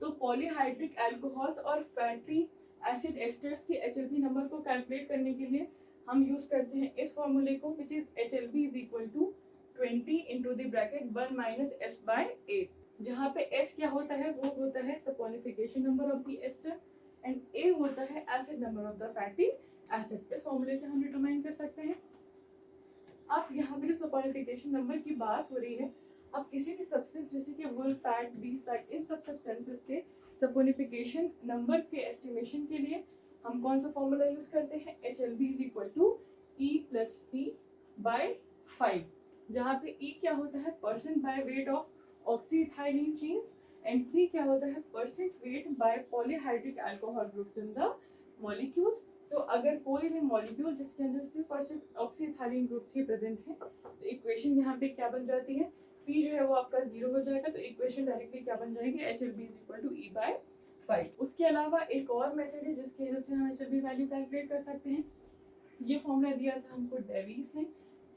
तो पॉलीहाइड्रिक अल्कोहल्स और फैटी एसिड एस्टर्स की HLB नंबर को कैलकुलेट करने के लिए हम यूज करते हैं इस फॉर्मूले को, which is HLB is equal to 20 into the bracket 1 minus S by 8, जहाँ पे S क्या होता है, वो होता है saponification number of the ester and A होता है acid number of the fatty acid. इस फॉर्मूले से हम डिटरमाइन कर सकते हैं। अब यहाँ पे जो सपोनिफिकेशन नंबर की बात हो रही है, अब किसी भी सब्सटेंस जैसे कि वुल, फैट, बीस फैट, इन सब सब्सटेंसेस के सपोनिफिकेशन नंबर के एस्टिमेशन के लिए हम कौन सा फॉर्मूला यूज करते हैं, HLB is equal to E plus P by 5, जहाँ पे E क्या होता है percent by weight of oxyethylene chains and P क्या होता है percent weight by polyhydric alcohol groups in the molecules. तो अगर कोई भी मॉलिक्यूल जिसके अंदर सिर्फ और सिर्फ ऑक्सीथालीन ग्रुप्स ही प्रेजेंट है तो इक्वेशन यहाँ पे क्या बन जाती है, फी जो है वो आपका 0 हो जाएगा, तो इक्वेशन डायरेक्टली क्या बन जाएगी, HLB = E/5। उसके अलावा एक और मेथड है जिसकी हेल्प से हम HLB वैल्यू कैलकुलेट कर सकते हैं। ये फॉर्मूला दिया था हमको डेविस ने,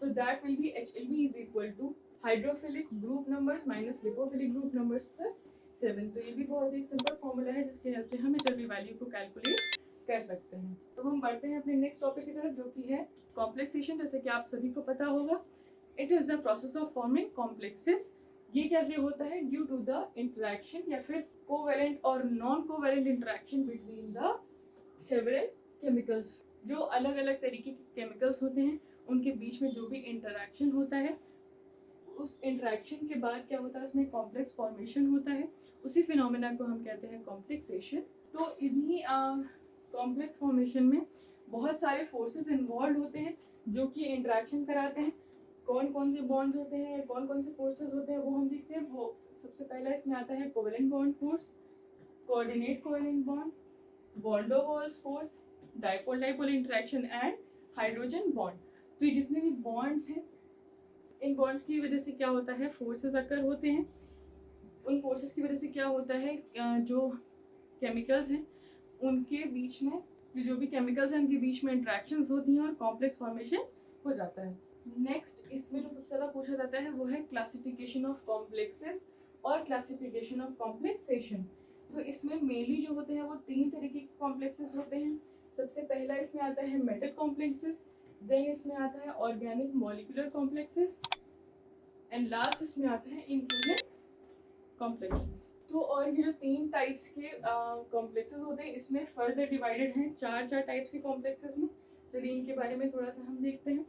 तो that will B HLB = hydrophilic group numbers minus lipophilic group numbers plus 7। तो ये भी बहुत ही सिंपल फॉर्मूला है जिसकी हेल्प से हम HLB वैल्यू को कैलकुलेट कर सकते हैं। तो हम बढ़ते हैं अपने नेक्स्ट टॉपिक की तरफ जो कि है कॉम्प्लेक्सेशन। जैसे कि आप सभी को पता होगा, it is the process of forming complexes. ये कैसे होता है, ड्यू टू द इंटरेक्शन या फिर कोवेलेंट और non covalent interaction between the several chemicals. जो अलग अलग तरीके के केमिकल्स होते हैं उनके बीच में जो भी इंटरेक्शन होता है, उस इंटरेक्शन के बाद क्या होता है, उसमें कॉम्प्लेक्स फॉर्मेशन होता है। उसी फिनोमेना को हम कहते हैं कॉम्प्लेक्सेशन। तो इन्हीं कॉम्प्लेक्स फॉर्मेशन में बहुत सारे फोर्सेस इन्वॉल्व होते हैं जो कि इंटरेक्शन कराते हैं। कौन कौन से बॉन्ड्स होते हैं, कौन कौन से फोर्सेस होते हैं वो हम देखते हैं। वो सबसे पहला इसमें आता है covalent bond force, coordinate covalent bond, van der Waals force, dipole dipole interaction and hydrogen bond. तो ये जितने भी बॉन्ड्स हैं, इन बॉन्ड्स की वजह से क्या होता है, फोर्सेस अकर होते हैं। उन फोर्सेस की वजह से क्या होता है, जो केमिकल्स हैं उनके बीच में, जो भी केमिकल्स हैं उनके बीच में इंटरेक्शंस होती हैं और कॉम्प्लेक्स फॉर्मेशन हो जाता है। नेक्स्ट इसमें जो सबसे ज़्यादा पूछा जाता है वो है क्लासिफिकेशन ऑफ कॉम्प्लेक्सेस और क्लासिफिकेशन ऑफ कॉम्प्लेक्सेशन। तो इसमें मेनली जो होते हैं वो 3 तरीके के कॉम्प्लेक्सेस होते हैं। सबसे पहला इसमें आता है मेटल कॉम्प्लेक्सेस, देन इसमें आता है organic molecular complexes and last इसमें आता है इनक्लूडेड कॉम्प्लेक्सेस। तो और ये जो 3 टाइप्स के कॉम्प्लेक्सेस होते हैं इसमें फर्दर डिवाइडेड हैं 4 टाइप्स के कॉम्प्लेक्सेस में। चलिए इनके बारे में थोड़ा सा हम देखते हैं।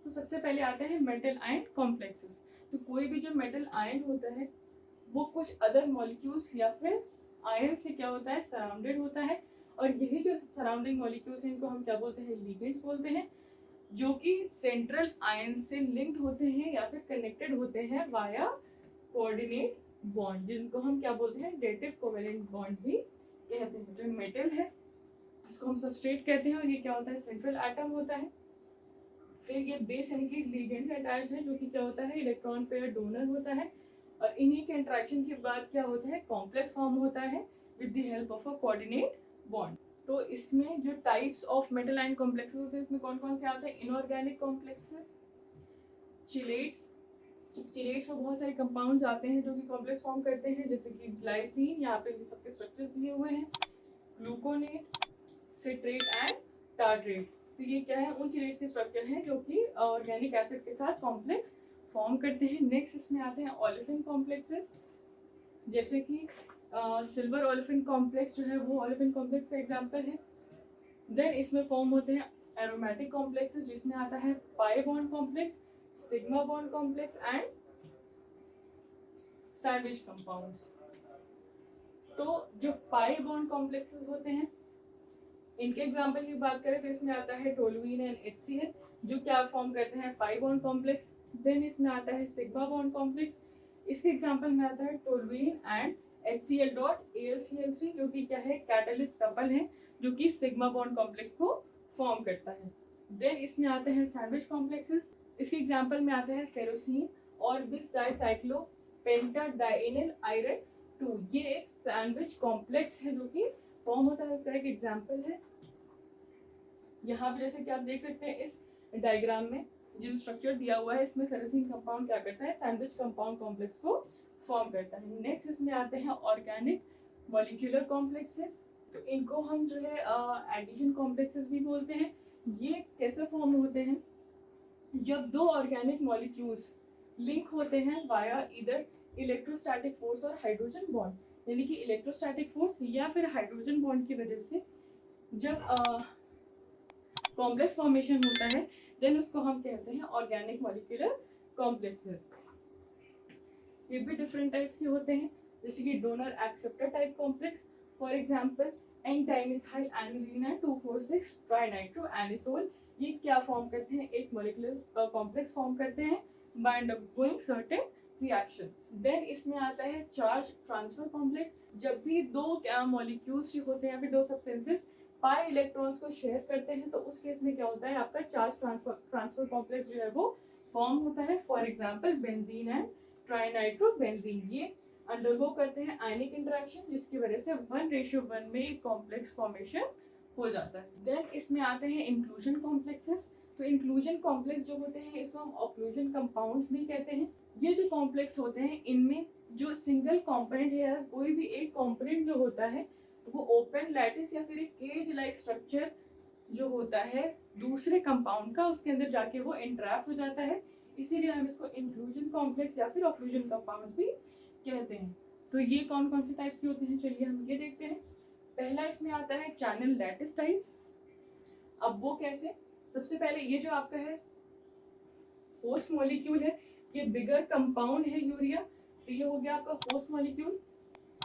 तो सबसे पहले आता है मेटल आयन कॉम्प्लेक्सेस। तो कोई भी जो मेटल आयन होता है वो कुछ अदर मॉलिक्यूल्स या फिर आयन से क्या होता है, सराउंडेड होता है। और यही जो सराउंडिंग मॉलिक्यूल्स हैं इनको हम क्या बोलते हैं, लिगेंड्स बोलते हैं, जो कि सेंट्रल आयन से लिंक्ड होते हैं या फिर कनेक्टेड होते हैं वाया कोऑर्डिनेट बॉन्ड, जिनको हम क्या बोलते हैं, डेटिव कोवेलेंट बॉन्ड भी कहते हैं। जो मेटल है जिसको हम सबस्ट्रेट कहते हैं और ये क्या होता है, सेंट्रल एटम होता है। फिर ये बेस यानी कि लिगेंड अटैच है जो कि क्या होता है, इलेक्ट्रॉन पेयर डोनर होता है। और इन्हीं के इंटरेक्शन के बाद क्या होता है, कॉम्प्लेक्स फॉर्म होता है with the help of a coordinate bond. तो इसमें जो types of metal ion complexes होते हैं इसमें कौन कौन से आते हैं, इनऑर्गेनिक कॉम्प्लेक्सेस, चिलेट्स। चिलेट्स में बहुत सारे कंपाउंड्स आते हैं जो कि कॉम्प्लेक्स फॉर्म करते हैं, जैसे कि ग्लाइसिन, यहाँ पे ये सबके स्ट्रक्चर्स दिए हुए हैं, ग्लूकोनेट, सिट्रेट एंड टार्ट्रेट। तो ये क्या है, उन चिलेट्स के स्ट्रक्चर हैं जो कि ऑर्गेनिक एसिड के साथ कॉम्प्लेक्स फॉर्म करते हैं। नेक्स्ट इसमें आते हैं ओलेफिन कॉम्प्लेक्सेस, जैसे कि सिल्वर ओलेफिन कॉम्प्लेक्स जो है वो ओलेफिन कॉम्प्लेक्स का एग्जांपल है। देन इसमें फॉर्म होते हैं एरोमेटिक कॉम्प्लेक्सेस जिसमें आता है pi bond complex, sigma bond complex and sandwich compounds. तो जो पाई बॉन्ड कॉम्प्लेक्सेस होते हैं इनके एग्जांपल की बात करें तो इसमें आता है टोलुइन एंड HCl जो क्या फॉर्म करते हैं, पाई बॉन्ड कॉम्प्लेक्स। देन इसमें आता है सिग्मा बॉन्ड कॉम्प्लेक्स, इसके एग्जांपल में आता है टोलुइन एंड HCl.AlCl3 जो कि क्या है, कैटलिस्ट कपल है जो कि सिग्मा बॉन्ड कॉम्प्लेक्स को फॉर्म करता है। देन इसमें आते हैं सैंडविच कॉम्प्लेक्सेस, इसके एग्जांपल में आता है फेरोसिन और बिस डाइसाइक्लो पेंटाडाइनिल आयरन 2। ये एक सैंडविच कॉम्प्लेक्स है जो कि फॉर्म होता है, उसका एक एग्जांपल है। यहाँ पे जैसे कि आप देख सकते हैं इस डायग्राम में जो स्ट्रक्चर दिया हुआ है इसमें फेरोसिन कंपाउंड क्या करता है, सैंडविच कंपाउंड कॉम्प्लेक्स को फॉर्म करता है। नेक्स्ट इसमें आते हैं ऑर्गेनिक मॉलिक्यूलर कॉम्प्लेक्सेस, तो इनको हम जो है एडिशन कॉम्प्लेक्सेस भी बोलते हैं। ये कैसे फॉर्म होते हैं, जब 2 ऑर्गेनिक मॉलिक्यूल्स लिंक होते हैं वाया इधर इलेक्ट्रोस्टैटिक फोर्स और हाइड्रोजन बॉन्ड, यानी कि इलेक्ट्रोस्टैटिक फोर्स या फिर हाइड्रोजन बॉन्ड की वजह से जब कॉम्प्लेक्स फॉर्मेशन होता है देन उसको हम कहते हैं ऑर्गेनिक मॉलिक्यूलर कॉम्प्लेक्सेस। ये भी डिफरेंट टाइप्स के होते हैं, जैसे कि donor acceptor type complex, for example N dimethyl aniline 2,4,6 trinitro anisole. ये क्या फॉर्म करते हैं, एक मॉलिक्यूलर कॉम्प्लेक्स फॉर्म करते हैं by undergoing certain reactions. Then इसमें आता है चार्ज ट्रांसफर कॉम्प्लेक्स, जब भी 2 मॉलिक्यूल्स होते हैं या फिर 2 सब्सटेंसेस पाई इलेक्ट्रॉन्स को शेयर करते हैं तो उस केस में क्या होता है, आपका चार्ज ट्रांसफर कॉम्प्लेक्स जो है वो फॉर्म होता है। फॉर एग्जांपल बेंजीन एंड ट्राइनाइट्रोबेंजीन, ये अंडरगो करते हैं आयनिक इंटरेक्शन जिसकी वजह से 1:1 में एक कॉम्प्लेक्स फॉर्मेशन हो जाता है। देन इसमें आते हैं इंक्लूजन कॉम्प्लेक्सेस। तो इंक्लूजन कॉम्प्लेक्स जो होते हैं इसको हम ऑक्लूजन कंपाउंड्स भी कहते हैं। ये जो कॉम्प्लेक्स होते हैं इनमें जो सिंगल कंपोनेंट है या कोई भी एक कंपोनेंट जो होता है वो ओपन लैटिस या फिर एक केज लाइक स्ट्रक्चर जो होता है दूसरे कंपाउंड का, उसके अंदर जाके वो इंट्रैप हो जाता है, इसीलिए हम इसको इंक्लूजन कॉम्प्लेक्स या फिर ऑक्लूजन कंपाउंड भी कहते हैं। तो ये कौन कौन से टाइप्स के होते हैं, चलिए हम ये देखते हैं। पहला इसमें आता है चैनल लैटिस टाइप्स। अब वो कैसे, सबसे पहले ये जो आपका है होस्ट मॉलिक्यूल है, ये बिगर कंपाउंड है यूरिया, तो ये हो गया आपका होस्ट मॉलिक्यूल।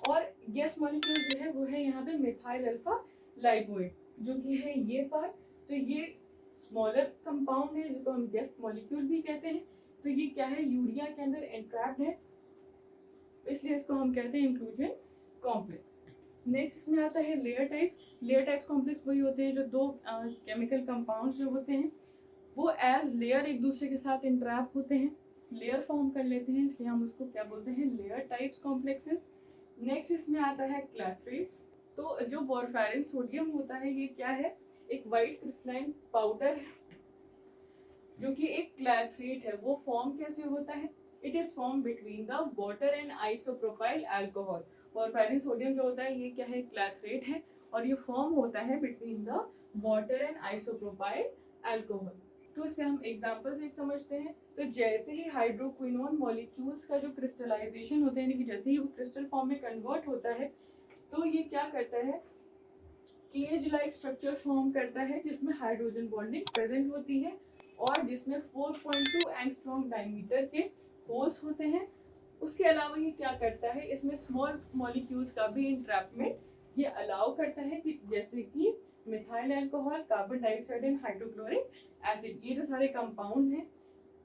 और गेस्ट मॉलिक्यूल जो है वो है यहाँ पे मिथाइल अल्फा लाइपोइड जो कि है ये पार्ट। तो ये स्मॉलर कंपाउंड है जिसको हम गेस्ट मॉलिक्यूल भी कहते हैं। तो ये क्या है, यूरिया के अंदर एंट्रैप्ड है, इसलिए इसको हम कहते हैं इंक्लूजन कॉम्प्लेक्स। नेक्स्ट इसमें आता है layer types. Layer types complex वही होते हैं जो दो केमिकल कंपाउंड्स जो होते हैं वो एज लेयर एक दूसरे के साथ इंट्रैप होते हैं, लेयर फॉर्म कर लेते हैं, इसलिए हम उसको क्या बोलते हैं, लेयर टाइप्स कॉम्प्लेक्सेस। नेक्स्ट इसमें आता है क्लैथरेट्स। तो जो वॉरफेरिन सोडियम होता है ये क्या है, एक वाइट क्रिस्टलाइन पाउडर है जो कि एक क्लैथरेट है। वो फॉर्म कैसे होता है, it is form between the water and isopropyl alcohol. Warfarin sodium जो होता है ये क्या है, क्लैथरेट है और ये फॉर्म होता है between the water and isopropyl alcohol. तो इसके हम एग्जांपल्स एक समझते हैं। तो जैसे ही हाइड्रोक्विनोन मॉलिक्यूल्स का जो क्रिस्टलाइजेशन होता है यानी कि जैसे ही वो क्रिस्टल फॉर्म में कन्वर्ट होता है तो ये क्या करता है, केज लाइक स्ट्रक्चर फॉर्म करता है जिसमें हाइड्रोजन बॉन्डिंग प्रेजेंट होती है और जिसमें 4.2 एंगस्ट्रॉम डायमीटर के होल्स होते हैं। उसके अलावा ये क्या करता है, इसमें स्मॉल मॉलिक्यूल्स का भी इंट्रैपमेंट ये अलाउ करता है कि जैसे कि methyl alcohol, carbon dioxide and hydrochloric acid, ये जो सारे कंपाउंड्स हैं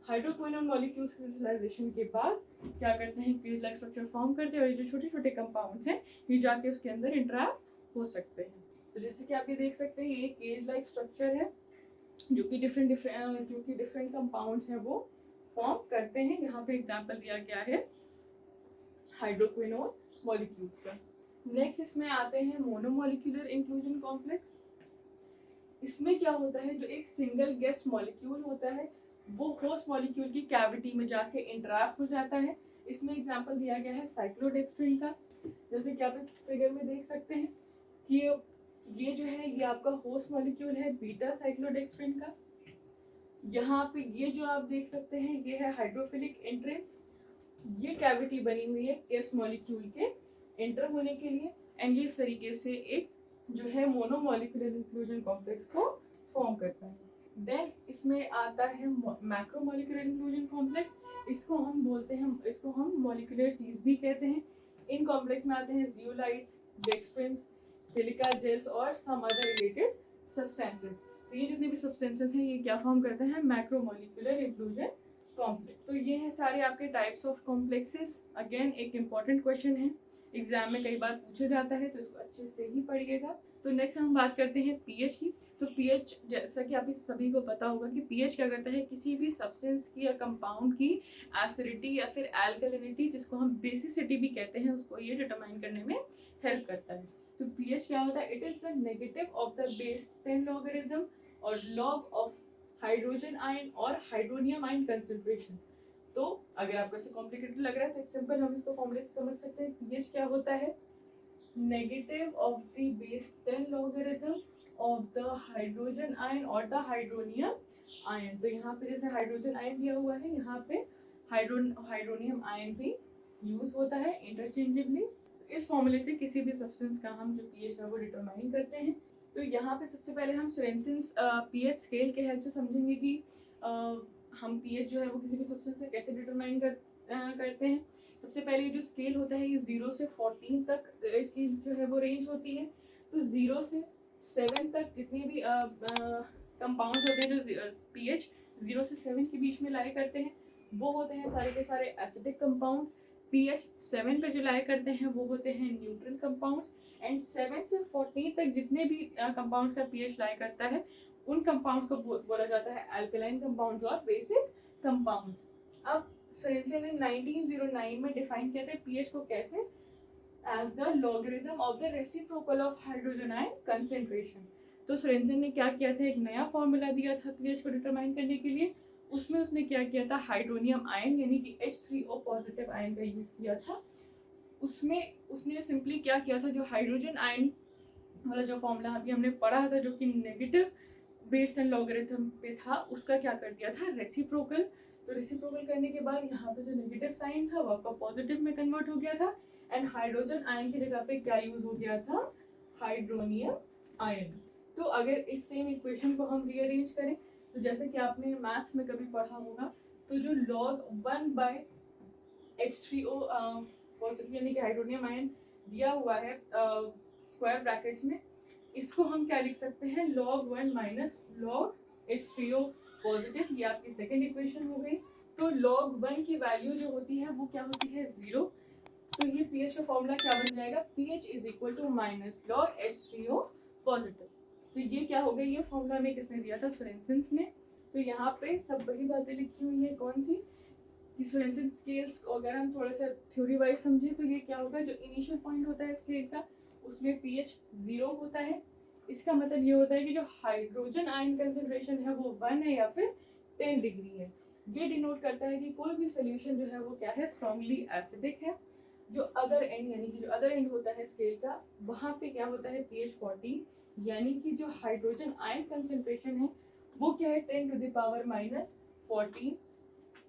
हाइड्रोक्विनोन मॉलिक्यूल्स क्रिस्टलाइजेशन के बाद क्या करते हैं, केज लाइक स्ट्रक्चर फॉर्म करते हैं और ये जो छोटे छोटे कंपाउंड्स हैं ये जाके उसके अंदर इंट्रैप हो सकते हैं। तो जैसे कि आप ये देख सकते हैं ये केज लाइक स्ट्रक्चर है जो कि डिफरेंट कंपाउंड्स हैं वो फॉर्म करते हैं। यहाँ पे एग्जांपल दिया गया है हाइड्रोक्विनोन मॉलिक्यूल्स का। नेक्स्ट इसमें आते हैं मोनोमोलिक्यूलर इंक्लूजन कॉम्प्लेक्स। इसमें क्या होता है, जो एक सिंगल गेस्ट मॉलिक्यूल होता है वो होस्ट मॉलिक्यूल की कैविटी में जाके इंटरैक्ट हो जाता है। इसमें एग्जांपल दिया गया है साइक्लोडेक्स्ट्रिन का, जैसे कि आप फिगर में देख सकते हैं कि ये जो है ये आपका होस्ट मॉलिक्यूल है बीटा साइक्लोडेक्स्ट्रिन का। यहाँ पे ये जो आप देख सकते हैं ये है हाइड्रोफिलिक एंट्रेंस, ये कैविटी बनी हुई है गेस्ट मॉलिक्यूल के एंटर होने के लिए एंड ये इस तरीके से एक जो है मोनोमोलिक्यूलर इंक्लूजन कॉम्प्लेक्स को फॉर्म करता है। देन इसमें आता है मैक्रोमोलिक्यूलर इंक्लूजन कॉम्प्लेक्स, इसको हम मॉलिक्यूलर सीरीज भी कहते हैं। इन कॉम्प्लेक्स में आते हैं जियोलाइट्स, डेक्स्ट्रिन्स, सिलिका जेल्स और सम अदर रिलेटेड सब्सटेंसेस। तो ये जितने भी सब्सटेंसेस हैं ये क्या फॉर्म करते हैं, मैक्रोमोलिक्यूलर इंक्लूजन कॉम्प्लेक्स। तो ये है सारे आपके टाइप्स ऑफ कॉम्प्लेक्सेस। अगेन एक इम्पॉर्टेंट क्वेश्चन है, एग्जाम में कई बार पूछा जाता है तो इसको अच्छे से ही पढ़िएगा। तो नेक्स्ट हम बात करते हैं पीएच की। तो पीएच जैसा कि आप सभी को पता होगा कि पीएच क्या करता है, किसी भी सब्सटेंस की या कंपाउंड की एसिडिटी या फिर एल्कलिनिटी जिसको हम बेसिसिटी भी कहते हैं उसको ये डिटरमाइन करने में हेल्प करता है। तो पीएच क्या होता है, it is the negative of the base 10 logarithm और लॉग ऑफ हाइड्रोजन आयन और हाइड्रोनियम आयन कंसंट्रेशन। तो अगर आपको इससे कॉम्प्लिकेटेड लग रहा है तो एक सिंपल हम इसको फॉर्मूले से समझ सकते हैं। पीएच क्या होता है, negative of the base 10 logarithm of the hydrogen ion और द हाइड्रोनियम आयन। तो यहाँ पे जैसे हाइड्रोजन आयन दिया हुआ है, यहाँ पे हाइड्रोनियम आयन भी यूज होता है इंटरचेंजेबली। इस फॉर्मूले से किसी भी सब्सटेंस का हम जो पीएच है वो डिटरमाइन करते हैं। तो यहाँ पे सबसे पहले हम सोरेनसन पीएच स्केल के हेल्प से समझेंगे कि हम पीएच जो है वो किसी भी सब्सटेंस से कैसे डिटरमाइन करते हैं। सबसे पहले जो स्केल होता है ये 0 से 14 तक इसकी जो है वो रेंज होती है। तो 0 से 7 तक जितने भी कंपाउंड होते हैं जो पीएच 0 से 7 के बीच में लाई करते हैं वो होते हैं सारे के सारे एसिडिक कंपाउंड्स। pH 7 पे जो लाया करते हैं वो होते हैं न्यूट्रल कंपाउंड्स, एंड 7 से 14 तक जितने भी कंपाउंड्स का pH लाया करता है उन कंपाउंड्स को बोला जाता है अल्कलाइन कंपाउंड्स और बेसिक कंपाउंड्स। अब सोरेनसन ने 1909 में डिफाइन किया था pH को कैसे, as the logarithm of the reciprocal of hydrogen ion concentration. तो सोरेनसन ने क्या किया था, एक नया फॉर्मूला दिया था pH को डिटरमाइन करने के लिए। उसमें उसने क्या किया था, हाइड्रोनियम आयन यानी कि H3O पॉजिटिव आयन का यूज किया था। उसमें उसने सिंपली क्या किया था, जो हाइड्रोजन आयन वाला जो फॉर्मूला अभी हमने पढ़ा था जो कि नेगेटिव बेस्ड एंड लॉगरिथम पे था, उसका क्या कर दिया था, रेसिप्रोकल। तो रेसिप्रोकल करने के बाद यहाँ पे जो नेगेटिव साइन था वो आपका पॉजिटिव में कन्वर्ट हो गया था, एंड हाइड्रोजन आयन की जगह पे क्या यूज हो गया था, हाइड्रोनियम आयन। तो अगर इस सेम इक्वेशन को हम रीअरेंज करें तो जैसे कि आपने मैथ्स में कभी पढ़ा होगा, तो जो log 1/H3O पॉजिटिव यानी कि हाइड्रोनियम आयन दिया हुआ है स्क्वायर ब्रैकेट्स में, इसको हम क्या लिख सकते हैं, log 1 - log H3O पॉजिटिव। ये आपकी सेकेंड इक्वेशन हो गई। तो log 1 की वैल्यू जो होती है वो क्या होती है, 0। तो ये pH का फॉर्मूला क्या बन जाएगा, pH = -log H3O पॉजिटिव। तो ये क्या हो गई, ये फॉर्मूला में किसने दिया था, सोरेनसन ने। तो यहाँ पे सब वही बातें लिखी हुई है, कौन सी, कि सोरेनसन स्केल्स को अगर हम थोड़ा सा थ्योरी वाइज समझे तो ये क्या होगा, जो इनिशियल पॉइंट होता है स्केल का उसमें pH 0 होता है। इसका मतलब ये होता है कि जो हाइड्रोजन आयन कंसेंट्रेशन है वो 1 है या फिर 10 डिग्री है। ये डिनोट करता है कि कोई भी सोल्यूशन जो है वो क्या है, स्ट्रांगली एसिडिक है। जो अदर एंड यानी कि जो अदर एंड होता है स्केल का, वहाँ पे क्या होता है, pH 14, यानी कि जो हाइड्रोजन आयन कंसेंट्रेशन है वो क्या है, 10⁻⁻14।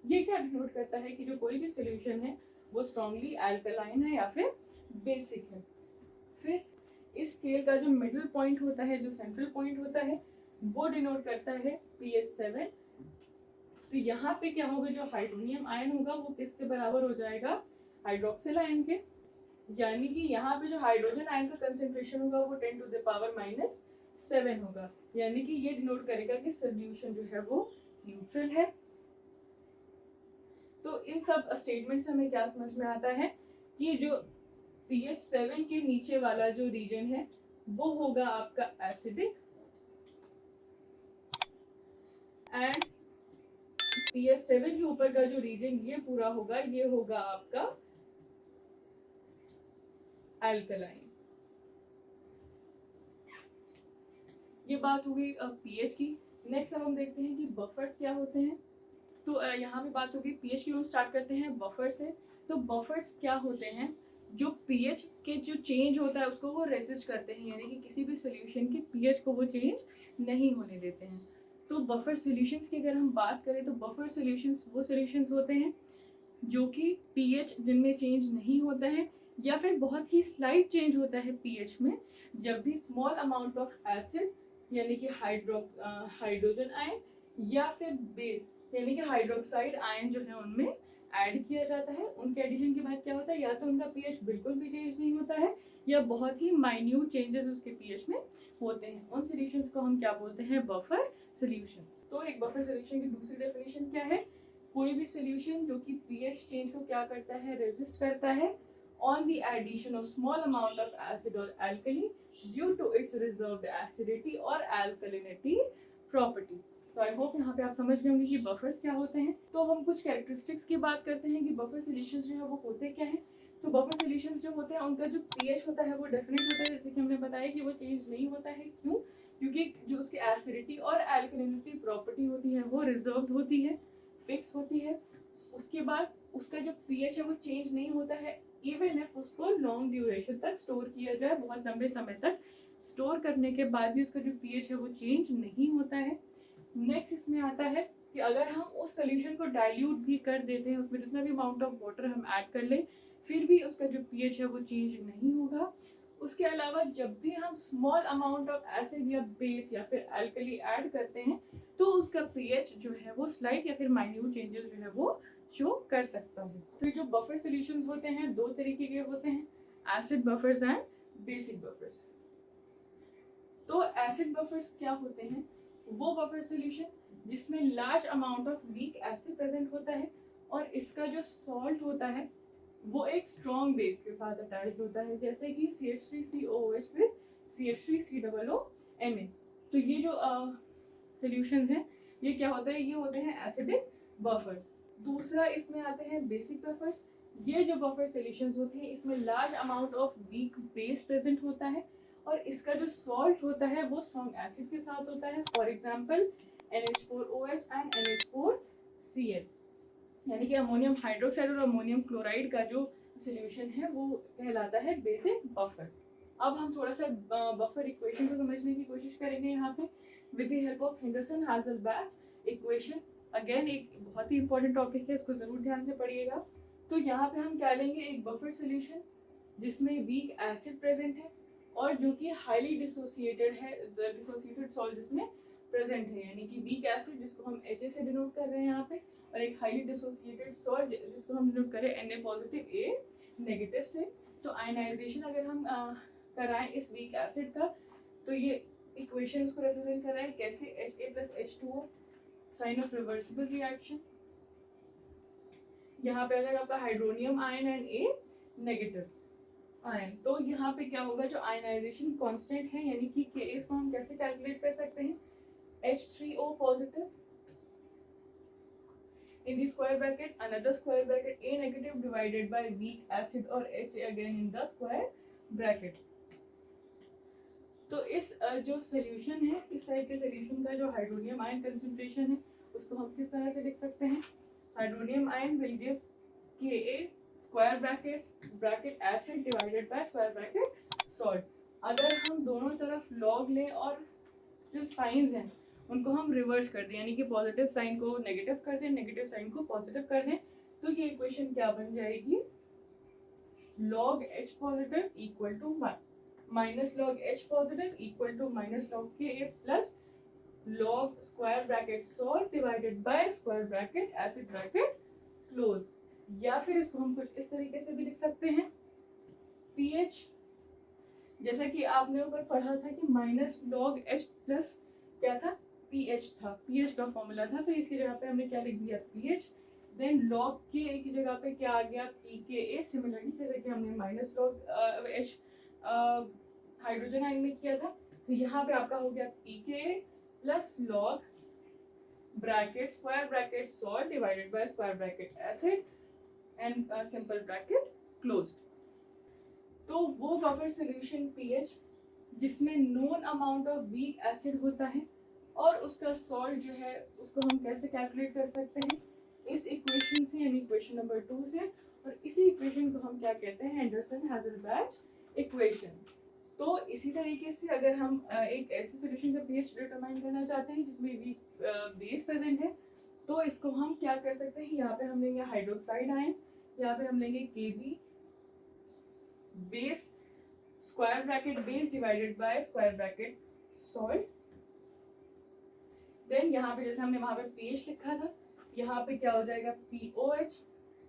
ये क्या डिनोट करता है कि जो कोई भी सोल्यूशन है वो स्ट्रांगली अल्कलाइन है या फिर बेसिक है। फिर इस स्केल का जो मिडिल पॉइंट होता है, जो सेंट्रल पॉइंट होता है, वो डिनोट करता है pH 7। तो यहाँ पे क्या होगा, जो हाइड्रोनियम आयन होगा वो किसके बराबर हो जाएगा, हाइड्रोक्सिल आयन के। यानी कि यहाँ पे जो हाइड्रोजन आयन का कंसेंट्रेशन होगा वो 10⁻⁻7 होगा। यानी कि ये डिनोट करेगा कि सोल्यूशन जो है वो न्यूट्रल है। तो इन सब स्टेटमेंट से हमें क्या समझ में आता है कि जो pH 7 के नीचे वाला जो रीजन है वो होगा आपका एसिडिक, एंड pH 7 के ऊपर का जो रीजन ये पूरा होगा, ये होगा आपका अल्कलाइन। ये बात हुई pH की। नेक्स्ट अब हम देखते हैं कि बफर्स क्या होते हैं। तो यहाँ पे बात होगी pH की, हम स्टार्ट करते हैं बफर से। तो बफर्स क्या होते हैं, जो pH के जो चेंज होता है उसको वो रेसिस्ट करते हैं, यानी कि किसी भी सोल्यूशन के pH को वो चेंज नहीं होने देते हैं। तो बफर सॉल्यूशंस की अगर हम बात करें तो बफर सॉल्यूशंस वो सॉल्यूशंस होते हैं जो कि पीएच जिनमें चेंज नहीं होता है या फिर बहुत ही स्लाइट चेंज होता है पीएच में, जब भी स्मॉल अमाउंट ऑफ एसिड यानी कि हाइड्रोजन आयन या फिर बेस यानी कि हाइड्रोक्साइड आयन जो है उनमें ऐड किया जाता है। उनके एडिशन के बाद क्या होता है, या तो उनका पीएच बिल्कुल भी चेंज नहीं होता है या बहुत ही माइन्यूट चेंजेस उसके पीएच में होते हैं। उन सॉल्यूशंस को हम क्या बोलते हैं, बफर सॉल्यूशन। तो एक बफर सॉल्यूशन की दूसरी डेफिनेशन क्या है, कोई भी सॉल्यूशन जो कि पीएच चेंज को क्या करता है, रेजिस्ट करता है on the addition of small amount of acid or alkali due to its reserved acidity or alkalinity property। तो आई होप यहाँ पे आप समझ गए होंगे कि बफर्स क्या होते हैं। तो हम कुछ कैरेक्टरिस्टिक्स की बात करते हैं कि बफर सॉल्यूशंस जो है वो होते क्या हैं। तो बफर सॉल्यूशंस जो होते हैं उनका जो पीएच होता है वो डेफिनेट होता है, जैसे कि हमने बताया कि वो चेंज नहीं होता है। क्यों? क्योंकि जो उसकी एसिडिटी और एल्कलिनिटी प्रॉपर्टी होती है वो रिजर्व्ड होती है, फिक्स होती है। उसके बाद उसका जो पीएच है वो चेंज नहीं होता है, इवन इफ उसको लॉन्ग ड्यूरेशन तक स्टोर किया जाए, बहुत लंबे समय तक स्टोर करने के बाद भी उसका जो पीएच है वो चेंज नहीं होता है। नेक्स्ट इसमें आता है कि अगर हम उस सोल्यूशन को डाइल्यूट भी कर देते हैं, उसमें जितना भी अमाउंट ऑफ वाटर हम ऐड कर लें, फिर भी उसका जो पीएच है वो चेंज नहीं होगा। उसके अलावा जब भी हम स्मॉल अमाउंट ऑफ एसिड या बेस या फिर एल्कली ऐड करते हैं तो उसका पीएच जो है वो स्लाइट या फिर माइन्यूट चेंजेस जो है वो शो कर सकता है। तो जो बफर सॉल्यूशंस होते हैं दो तरीके के होते हैं, acid buffers and basic buffers. तो एसिड बफर्स क्या होते हैं, वो बफर सॉल्यूशन जिसमें large amount of weak acid present होता है और इसका जो सॉल्ट होता है वो एक स्ट्रॉन्ग बेस के साथ अटैच होता है, जैसे कि CH3COOH फिर CH3COONA। तो ये जो सॉल्यूशंस हैं ये क्या होता है, ये होते हैं एसिडिक बफर्स। दूसरा इसमें आते हैं बेसिक बफर्स। ये जो बफर सॉल्यूशंस होते हैं इसमें large amount of weak base present होता है और इसका जो सॉल्ट होता है वो स्ट्रॉन्ग एसिड के साथ होता है। For example NH4OH and NH4Cl, यानी कि अमोनियम हाइड्रोक्साइड और अमोनियम क्लोराइड का जो सॉल्यूशन है वो कहलाता है बेसिक बफर। अब हम थोड़ा सा बफर इक्वेशन को समझने की कोशिश करेंगे यहाँ पे with the help of Henderson Hasselbalch equation. Again एक बहुत ही इंपॉर्टेंट टॉपिक है, इसको जरूर ध्यान से पढ़िएगा। तो यहाँ पे हम क्या लेंगे, एक बफर सॉल्यूशन जिसमें वीक एसिड प्रेजेंट है और जो कि हाईली डिसोसिएटेड है, डिसोसिएटेड सॉल्ट जिसमें प्रेजेंट है, यानी कि वीक एसिड जिसको हम HA से डिनोट कर रहे हैं यहाँ पे, और एक हाईली डिसोसिएटेड सॉल्ट जिसको हम डिनोट करें Na पॉजिटिव A नेगेटिव से। तो आयनाइजेशन अगर हम कराएं इस वीक एसिड का तो ये इक्वेशन इसको रिप्रेजेंट कर रहा है कैसे, Ha+H2O, sign of reversible reaction. यहाँ पे आ जाएगा आपका hydronium ion and A negative ion. तो यहाँ पे क्या होगा, जो आयनाइजेशन कांस्टेंट है यानी कि Ka, इसको हम कैसे कैलकुलेट कर सकते हैं, H3O positive in the square bracket another square bracket A negative divided by weak acid or HA again in the square bracket। तो इस जो सॉल्यूशन है, इस टाइप के सॉल्यूशन का जो हाइड्रोनियम आयन कंसंट्रेशन है उसको हम किस तरह से लिख सकते हैं, hydronium ion will give Ka square bracket acid divided by square bracket salt. अगर हम दोनों तरफ लॉग लें और जो साइंस हैं उनको हम रिवर्स कर दें, यानी कि पॉजिटिव साइन को नेगेटिव कर दें, नेगेटिव साइन को पॉजिटिव कर दें, तो ये इक्वेशन क्या बन जाएगी, log H positive equal to minus log H positive equal to minus log Ka plus log square bracket salt divided by square bracket acid bracket close. या फिर इसको हम कुछ इस तरीके से भी लिख सकते हैं, pH, जैसा कि आपने ऊपर पढ़ा था कि माइनस log H प्लस क्या था, pH था, pH का फॉर्मूला था, तो इसकी जगह पे हमने क्या लिख दिया, pH। देन log Ka की जगह पे क्या आ गया, pKa। सिमिलरली जैसे कि हमने minus log H hydrogen ion में किया था, तो यहाँ पे आपका हो गया pKa plus log bracket square bracket salt divided by square bracket acid and simple bracket closed. तो वो बफर सॉल्यूशन pH जिसमें known amount of weak acid होता है और उसका सॉल्ट जो है उसको हम कैसे कैलकुलेट कर सकते हैं, इस इक्वेशन से, यानी इक्वेशन नंबर 2 से। और इसी इक्वेशन को हम क्या कहते हैं, हेंडरसन-हाजलबैच इक्वेशन। तो इसी तरीके से अगर हम एक ऐसे सॉल्यूशन का pH डिटरमाइन करना चाहते हैं जिसमें वीक बेस प्रेजेंट है, तो इसको हम क्या कर सकते हैं, यहाँ पे हम लेंगे हाइड्रोक्साइड आयन, यहाँ पे हम लेंगे Kb base square bracket base divided by square bracket salt. Then यहाँ पे जैसे हमने वहां पे pH लिखा था, यहाँ पे क्या हो जाएगा, POH,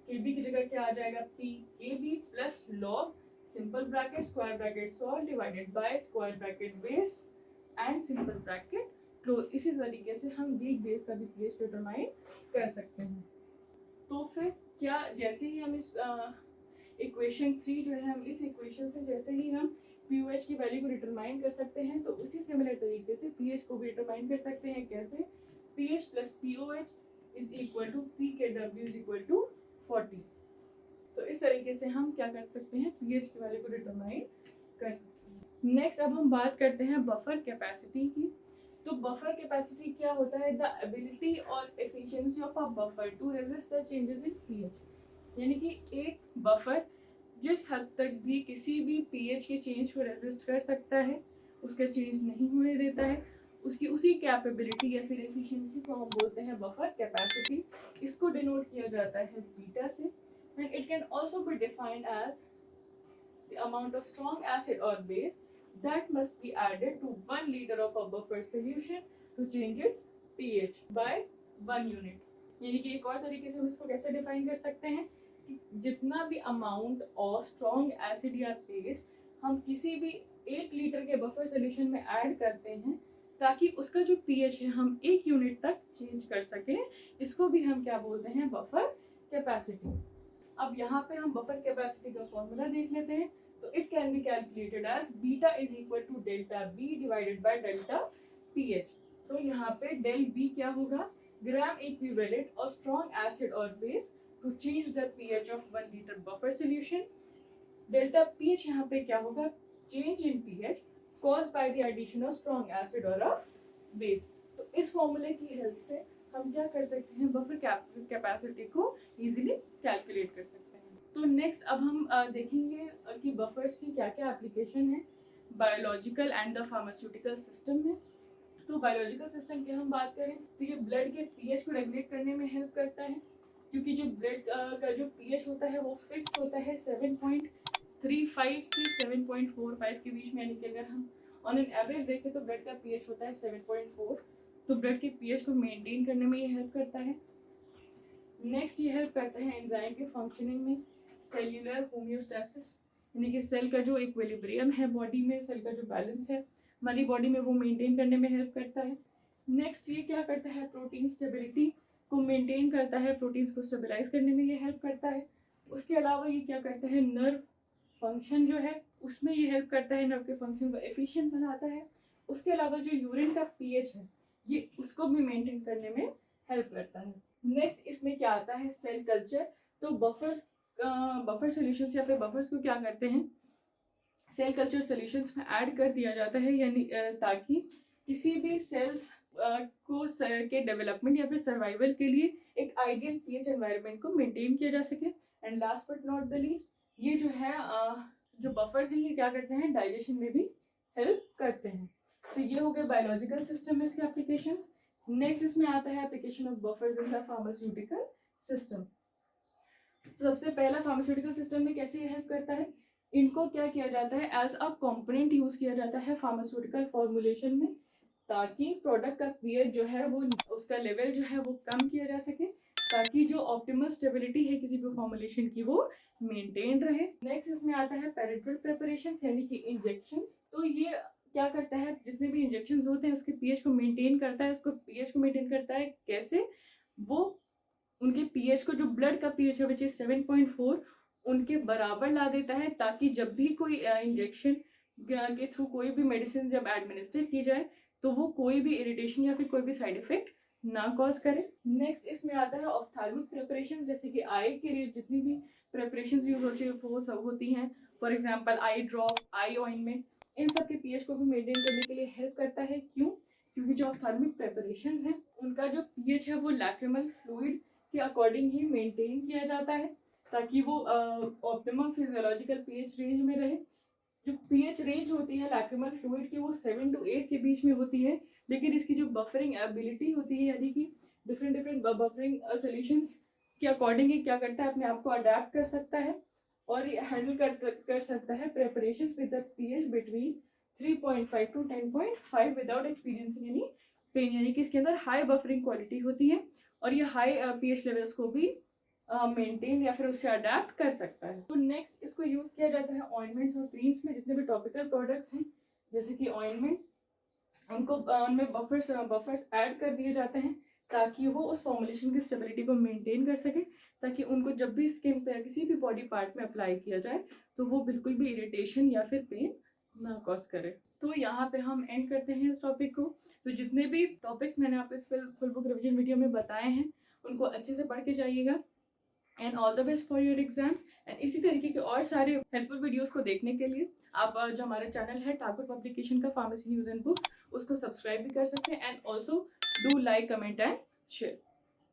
Kb की जगह क्या आ जाएगा, PKb plus log simple bracket square bracket salt divided by square bracket base and simple bracket close. इसी तरीके से हम वीक बेस का भी pH डिटरमाइन कर सकते हैं। तो फिर क्या, जैसे ही हम इस इक्वेशन 3 जो है, हम इस इक्वेशन से जैसे ही हम pOH की वैल्यू को डिटरमाइन कर सकते हैं, तो उसी सिमिलर तरीके से pH को भी डिटरमाइन कर सकते हैं। कैसे, pH plus POH is equal to pKw is equal to 40। तो इस तरीके से हम क्या कर सकते हैं, pH की वैल्यू को डिटरमाइन कर सकते हैं। नेक्स्ट अब हम बात करते हैं बफर कैपेसिटी की। तो बफर कैपेसिटी क्या होता है, द एबिलिटी और efficiency of a buffer to resist the changes in pH, यानी कि एक बफर जिस हद तक भी किसी भी pH के चेंज को रेजिस्ट कर सकता है, उसका चेंज नहीं होने देता है, उसकी उसी कैपेबिलिटी या फिर एफिशिएंसी को हम बोलते हैं बफर कैपेसिटी। इसको डिनोट किया जाता है बीटा से। And it can also be defined as the amount of strong acid और base that must be added to 1 liter of a buffer solution to change its pH by 1 unit। यानी कि एक और तरीके से हम इसको कैसे डिफाइन कर सकते हैं कि जितना भी अमाउंट ऑफ स्ट्रॉन्ग एसिड या बेस हम किसी भी 1 लीटर के बफर सॉल्यूशन में ऐड करते हैं, ताकि उसका जो pH है हम 1 यूनिट तक चेंज कर सकें, इसको भी हम क्या बोलते हैं, बफर कैपेसिटी। अब यहाँ पे हम बफर कैपेसिटी का फॉर्मूला देख लेते हैं। तो it can be calculated as beta is equal to delta B divided by delta pH. तो यहाँ पे डेल बी क्या होगा, ग्राम इक्विवेलेंट और स्ट्रॉन्ग एसिड और base to change the pH of 1 litre buffer solution. Delta pH यहाँ पे क्या होगा, change in pH caused by the addition of strong acid or a base। तो इस फॉर्मूले की हेल्प से हम क्या कर सकते हैं, बफर कैपेसिटी को इजीली कैलकुलेट कर सकते हैं। तो नेक्स्ट अब हम देखेंगे कि बफर्स की क्या क्या एप्लीकेशन है biological and the pharmaceutical system में। तो बायोलॉजिकल सिस्टम की हम बात करें तो ये ब्लड के पीएच को रेगुलेट करने में हेल्प करता है, क्योंकि जो ब्लड का जो पीएच होता है वो फिक्स होता है 7.35 से 7.45 के बीच में, यानी कि अगर हम ऑन एन एवरेज देखें तो ब्लड का पीएच होता है 7.4। तो ब्लड के पीएच को मेंटेन करने में ये हेल्प करता है। नेक्स्ट ये हेल्प करता है एंजाइम के फंक्शनिंग में, सेल्यूलर होम्योस्टेसिस, यानी कि सेल का जो इक्विलिब्रियम है बॉडी में, सेल का जो बैलेंस है हमारी बॉडी में वो मेंटेन करने में हेल्प करता है। नेक्स्ट ये क्या करता है, प्रोटीन स्टेबिलिटी को मेंटेन करता है, प्रोटीन्स को स्टेबलाइज करने में ये हेल्प करता है। उसके अलावा ये क्या करता है, नर्व फंक्शन जो है उसमें ये हेल्प करता है, नर्व के फंक्शन को एफिशिएंट बनाता है। उसके अलावा जो यूरिन का पीएच है ये उसको भी मेंटेन करने में हेल्प करता है। नेक्स्ट इसमें क्या आता है, सेल कल्चर। तो बफर सॉल्यूशंस या फिर बफर्स को क्या करते हैं, सेल कल्चर सॉल्यूशंस में ऐड कर दिया जाता है, यानी ताकि किसी भी सेल्स को के डेवलपमेंट या फिर सर्वाइवल के लिए एक आइडियल पीएच एनवायरनमेंट को मेंटेन किया जा सके। And last but not the least, ये जो है जो बफर्स हैं ये क्या करते हैं, डाइजेशन में भी हेल्प करते हैं। तो ये हो गए बायोलॉजिकल सिस्टम में इसके एप्लीकेशंस। नेक्स्ट इसमें आता है application of buffers in the pharmaceutical system. सबसे पहला फार्मास्यूटिकल सिस्टम में कैसे ये हेल्प करता है, इनको क्या किया जाता है, एज अ कंपोनेंट यूज किया जाता है फार्मास्यूटिकल फॉर्मुलेशन में, ताकि प्रोडक्ट का पीएच जो है वो उसका लेवल जो है वो कम किया जा सके, ताकि जो ऑप्टिमल स्टेबिलिटी है किसी भी फॉर्मुलेशन की वो मेंटेन रहे। नेक्स्ट इसमें आता है पेरिफेरल प्रिपरेशंस, यानी कि इंजेक्शंस। तो ये क्या करता है, जितने भी इंजेक्शंस होते हैं उसके पीएच को मेंटेन करता है। उसको पीएच को मेंटेन करता है कैसे, वो उनके पीएच को, जो ब्लड का पीएच है विच इज 7.4 उनके बराबर ला देता है, ताकि जब भी कोई इंजेक्शन के थ्रू कोई भी मेडिसिन जब एडमिनिस्टर की जाए तो वो कोई भी इरिटेशन या फिर कोई भी साइड इफेक्ट ना कॉज करे। नेक्स्ट इसमें आता है ऑप्थाल्मिक प्रिपरेशन, जैसे कि आई के लिए जितनी भी प्रिपरेशंस यूज होती हैं, for example eye drop, eye ointment, इन सब के पीएच को भी मेंटेन करने के लिए हेल्प करता है। क्यों, क्योंकि जो ऑप्थाल्मिक प्रिपरेशंस हैं उनका जो पीएच है वो लैक्रिमल फ्लूइड के अकॉर्डिंग ही मेंटेन किया जाता है, ताकि वो ऑप्टिमम फिजियोलॉजिकल पीएच रेंज में रहे। जो पीएच रेंज होती है लैक्रिमल फ्लूइड की वो 7 to 8 के बीच में होती है, लेकिन इसकी जो बफरिंग एबिलिटी होती है, यानी कि डिफरेंट बफरिंग सॉल्यूशंस के अकॉर्डिंग ही क्या करता है, अपने आप को अडेप्ट कर सकता है और ये हैंडल कर सकता है preparations with the pH between 3.5 to 10.5 without experiencing any pain, यानी कि इसके अंदर हाई बफरिंग क्वालिटी होती है और ये हाई पीएच लेवल्स को भी मेंटेन या फिर उससे अडेप्ट कर सकता है। तो नेक्स्ट इसको यूज किया जाता है ऑइंटमेंट्स और क्रीम्स में, जितने भी टॉपिकल प्रोडक्ट्स हैं जैसे कि ऑइंटमेंट्स, उनको उनमें बफर्स ऐड कर दिए जाते हैं ताकि वो उस फॉर्मुलेशन की स्टेबिलिटी को मेंटेन कर सके, ताकि उनको जब भी स्किन पे किसी भी बॉडी पार्ट में अप्लाई किया जाए तो वो बिल्कुल भी इरिटेशन या फिर पेन ना कॉज करे। तो यहाँ पे हम एंड करते हैं इस टॉपिक को। तो जितने भी टॉपिक्स मैंने आपको इस फुल बुक रिवीजन वीडियो में बताए हैं उनको अच्छे से पढ़ के जाइएगा। And all the best for your exams. And इसी तरीके के और सारे हेल्पफुल वीडियोस को देखने के लिए आप जो हमारा चैनल है ठाकुर पब्लिकेशन का फार्मेसी न्यूज़ एंड बुक्स, उसको सब्सक्राइब भी कर सकते हैं। And also do like, comment and share.